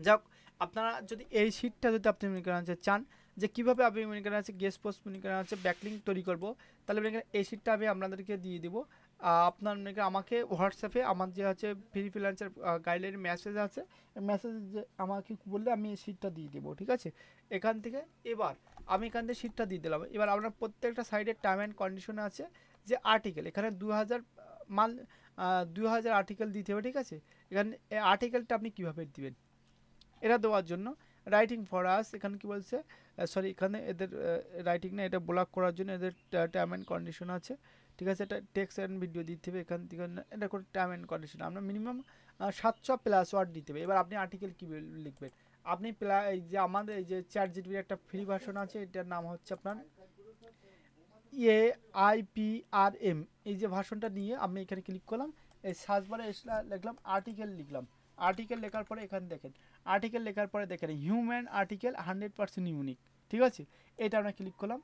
যাক, আপনারা যদি এই শীটটা যদি আপনি মনে করেন যে চান যে কীভাবে আপনি মনে করেন আছে গেস্ট পোস্ট মনে করেন আছে ব্যাকলিং তৈরি করব, তাহলে মনে করেন এই শীটটা আমি আপনাদেরকে দিয়ে দিব। আপনার মনে করেন আমাকে হোয়াটসঅ্যাপে আমার যে আছে ফ্রিল্যান্সার গাইডলাইন মেসেজ আছে, মেসেজ যে আমাকে বললে আমি এই শীটটা দিয়ে দেবো, ঠিক আছে। এখান থেকে এবার আমি এখান থেকে শীটটা দিয়ে দিলাম। এবার আপনার প্রত্যেকটা সাইডের টার্ম অ্যান্ড কন্ডিশন আছে যে আর্টিকেল, এখানে 2000 মাল 2000 আর্টিকেল দিতে হবে, ঠিক আছে। এখানে এই আর্টিকেলটা আপনি কীভাবে দিবেন এটা দেওয়ার জন্য রাইটিং ফর আস, এখানে কি বলছে, সরি এখানে এদের রাইটিং না, এটা ব্লক করার জন্য এদের টার্ম অ্যান্ড কন্ডিশন আছে, ঠিক আছে। এটা টেক্সট অ্যান্ড ভিডিও দিতে হবে, এখান থেকে এটা করে টার্ম অ্যান্ড কন্ডিশন আমরা মিনিমাম 700+ ওয়ার্ড দিতে হবে। এবার আপনি আর্টিকেল কী লিখবেন, আপনি এই যে আমাদের এই যে ChatGPT একটা ফ্রি ভার্সন আছে, এটার নাম হচ্ছে আপনার AIPRM, এই যে ভার্সনটা নিয়ে আমি এখানে ক্লিক করলাম, এই সার্চ বারে লিখলাম আর্টিকেল, লিখলাম আর্টিকেল লেখার পরে এখানে দেখেন আর্টিকেল লেখার পরে দেখেন হিউম্যান আর্টিকেল 100% ইউনিক, ঠিক আছে। এটা আমরা ক্লিক করলাম,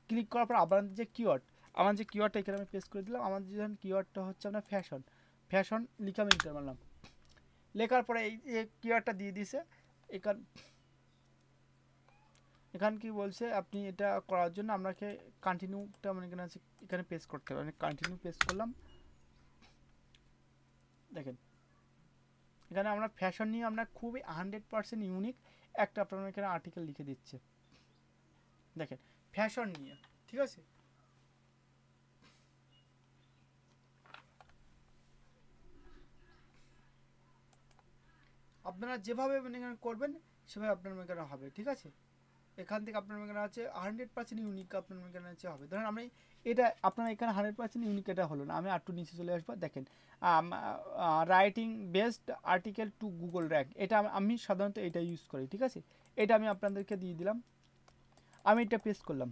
ক্লিক করার পর আপনার যে কিওয়ার্ড, আমার যে কিওয়ার্ডটা এখানে আমি পেস্ট করে দিলাম, আমার যে কিওয়ার্ডটা হচ্ছে আপনার ফ্যাশন, ফ্যাশন লিখে আমি এন্টার মারলাম। লেখার পরে এই যে কিওয়ার্ডটা দিয়ে দিছে, এখান কি বলছে আপনি এটা করার জন্য আপনাকে কন্টিনিউটা মানে এখানে পেস্ট করতে হবে, আমি কন্টিনিউ পেস্ট করলাম। দেখেন এখানে আমরা ফ্যাশন নিয়ে আমরা খুবই 100% ইউনিক একটা আপনার এখানে আর্টিকেল লিখে দিচ্ছে, দেখেন ফ্যাশন নিয়ে, ঠিক আছে। আপনারা যেভাবে মানে করবেন সেভাবে আপনার মেকানো হবে, ঠিক আছে। এখান থেকে আপনার মেকানো আছে 100% ইউনিক আপনার মেকানো আছে হবে। ধরেন আমি এটা আপনার এখানে 100% ইউনিক এটা হলো না, আমি আর একটু নিচে চলে আসবো। দেখেন writing best article two Google rank, এটা আমি সাধারণত এটা ইউজ করি, ঠিক আছে। এটা আমি আপনাদেরকে দিয়ে দিলাম, আমি এটা পেস্ট করলাম।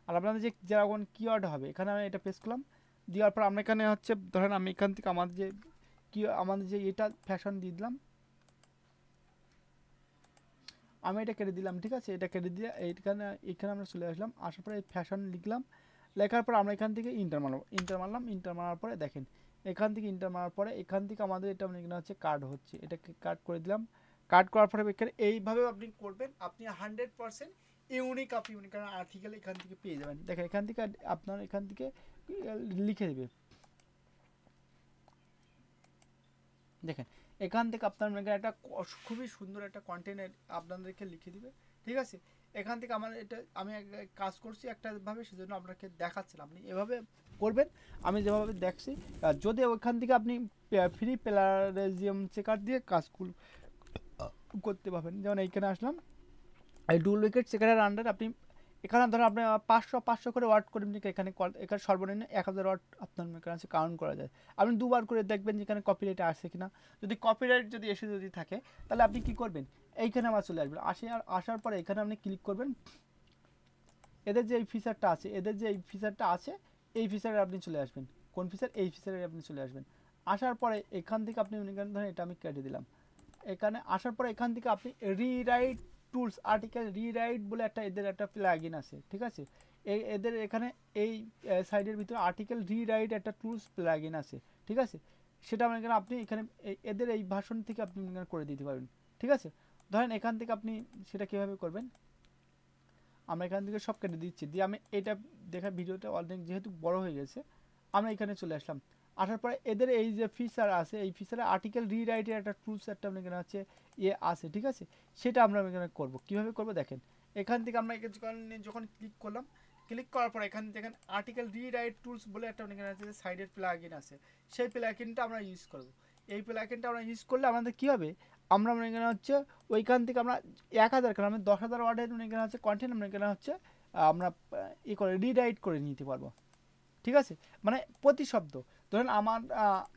আর আপনাদের যে যেরকম কিওয়ার্ড হবে এখানে আমি এটা পেস্ট করলাম, দেওয়ার পর আমরা এখানে হচ্ছে ধরেন আমি এখান থেকে আমাদের যে এটা ফ্যাশন দিয়ে দিলাম, আমি এটা কেটে দিলাম, ঠিক আছে। এটা কেটে দিয়ে এখানে আমরা চলে আসলাম, আসার পরে ফ্যাশন লিখলাম, লেখার পর আমরা এখান থেকে ইন্টার মারার পরে দেখেন এখান থেকে ইন্টার মারার পরে এখান থেকে আমাদের এটা এখানে হচ্ছে কার্ড হচ্ছে, এটাকে কাট করে দিলাম। কাট করার পরে এখানে এইভাবে আপনি করবেন, আপনি 100% ইউনিক আপনি কারণ আর্টিকেল এখান থেকে পেয়ে যাবেন। দেখেন এখান থেকে আপনার এখান থেকে লিখে দেবে, দেখেন এখান থেকে আপনার একটা খুবই সুন্দর একটা কন্টেন্ট আপনাদেরকে লিখে দিবে, ঠিক আছে। এখান থেকে আমার এটা আমি কাজ করছি একটাভাবে, সেজন্য আপনাকে দেখাচ্ছিলাম, আপনি এভাবে করবেন আমি যেভাবে দেখছি। যদি ওইখান থেকে আপনি ফ্রি প্লাজিয়াম চেকার দিয়ে কাজ করতে পারবেন, যেমন এইখানে আসলাম এই ডুপ্লিকেট চেকারের আন্ডার আপনি এখানে ধরুন আপনি 500 করে ওয়ার্ড করে এখানে সর্বনিম্ন 1000 ওয়ার্ড আপনার কাছে কাউন্ট করা যায়। আপনি দুবার করে দেখবেন যেখানে কপিরাইট আসছে কিনা, যদি কপিরাইট যদি এসে যদি থাকে তাহলে আপনি কি করবেন, এইখানে আবার চলে আসবেন, আসার পরে এখানে আপনি ক্লিক করবেন। এদের যে এই ফিচারটা আছে এই ফিচারে আপনি চলে আসবেন। কোন ফিচার? এই ফিচারে আপনি চলে আসবেন। আসার পরে এখান থেকে আপনি ধরেন এটা আমি কেটে দিলাম। এখানে আসার পরে এখান থেকে আপনি রিরাইট টুলস আর্টিকেল রিরাইট বলে এদের একটা প্লাগইন আছে, ঠিক আছে। এদের এখানে এই সাইডের ভিতরে আর্টিকেল রিরাইট একটা টুলস প্লাগইন আছে, ঠিক আছে। সেটা আপনি এখানে এদের এই ভার্সন থেকে আপনি করে দিতে পারবেন, ঠিক আছে। ধরেন এখান থেকে আপনি সেটা কীভাবে করবেন, আমরা এখান থেকে সব কেটে দিচ্ছি, দিয়ে আমি এটা দেখা ভিডিওটা অলরেডি যেহেতু বড় হয়ে গেছে আমরা এখানে চলে আসলাম। আসার পরে এদের এই যে ফিচার আছে এই ফিচারে আর্টিকেল রিরাইটের একটা টুলস একটা এখানে আছে আছে, ঠিক আছে। সেটা আমরা এখানে করবো, কীভাবে করবো দেখেন। এখান থেকে আমরা যখন ক্লিক করলাম, ক্লিক করার পর এখানে দেখেন আর্টিকেল রিরাইট টুলস বলে একটা এখানে আছে সাইডের প্লাগইন আছে, সেই প্লাগইনটা আমরা ইউজ করব। এই প্লাগইনটা আমরা ইউজ করলে আমাদের কী হবে, আমরা মনে করেন হচ্ছে ওইখান থেকে আমরা 1000 কেন আমি 10,000 ওয়ার্ডের মনে করেন হচ্ছে কন্টেন্ট মনে করেন হচ্ছে আমরা ই করে রিরাইট করে নিতে পারবো। ঠিক আছে, মানে প্রতি শব্দ ধরেন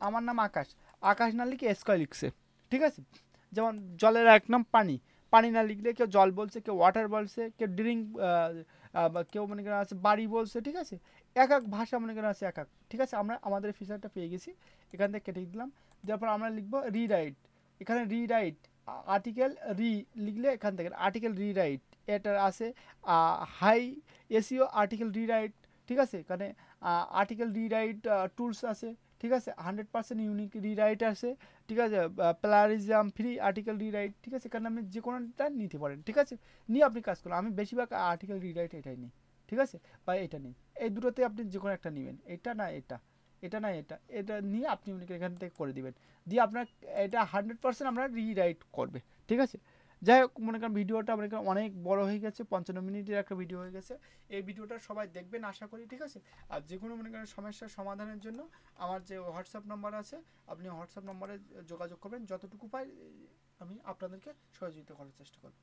আমার নাম আকাশ, আকাশ না লিখে স্কয় লিখছে, ঠিক আছে। যেমন জলের এক নাম পানি, পানি না লিখলে কেউ জল বলছে, কেউ ওয়াটার বলছে, কেউ ড্রিঙ্ক, কেউ মনে করেন আছে বাড়ি বলছে, ঠিক আছে। এক এক ভাষা মনে করেন আছে এক এক, ঠিক আছে। আমরা আমাদের ফিচারটা পেয়ে গেছি, এখান থেকে কেটে দিলাম, দেওয়ার পর আমরা লিখবো রিরাইট। এখানে রিরাইট আর্টিকেল রি লিখলে এখান থেকে আর্টিকেল রিরাইট এটা আছে, হাই এসিও আর্টিকেল রিরাইট, ঠিক আছে। এখানে আর্টিকেল রিরাইট টুলস আছে, ঠিক আছে। 100% ইউনিক রিরাইট আছে, ঠিক আছে। প্লারিজম ফ্রি আর্টিকেল রিরাইট, ঠিক আছে। এখানে আপনি যে কোনোটা নিতে পারেন, ঠিক আছে। নিয়ে আপনি কাজ করুন, আমি বেশিরভাগ আর্টিকেল রিরাইট এটাই নিই, ঠিক আছে। বা এটা নেই, এই দুটোতে আপনি যে কোনো একটা নেবেন, এটা না এটা, এটা না এটা, এটা নিয়ে আপনি এখান থেকে করে দিবেন, দিয়ে আপনার এটা 100% আমরা রিরাইট করবে, ঠিক আছে। যাই হোক, মনে করেন ভিডিওটা মনে করেন অনেক বড় হয়ে গেছে, 55 মিনিটের একটা ভিডিও হয়ে গেছে। এই ভিডিওটা সবাই দেখবেন আশা করি, ঠিক আছে। আর যে কোনো মনে করেন সমস্যার সমাধানের জন্য আমার যে হোয়াটসঅ্যাপ নাম্বার আছে, আপনি হোয়াটসঅ্যাপ নম্বরে যোগাযোগ করবেন, যতটুকু পাই আমি আপনাদেরকে সহযোগিতা করার চেষ্টা করব।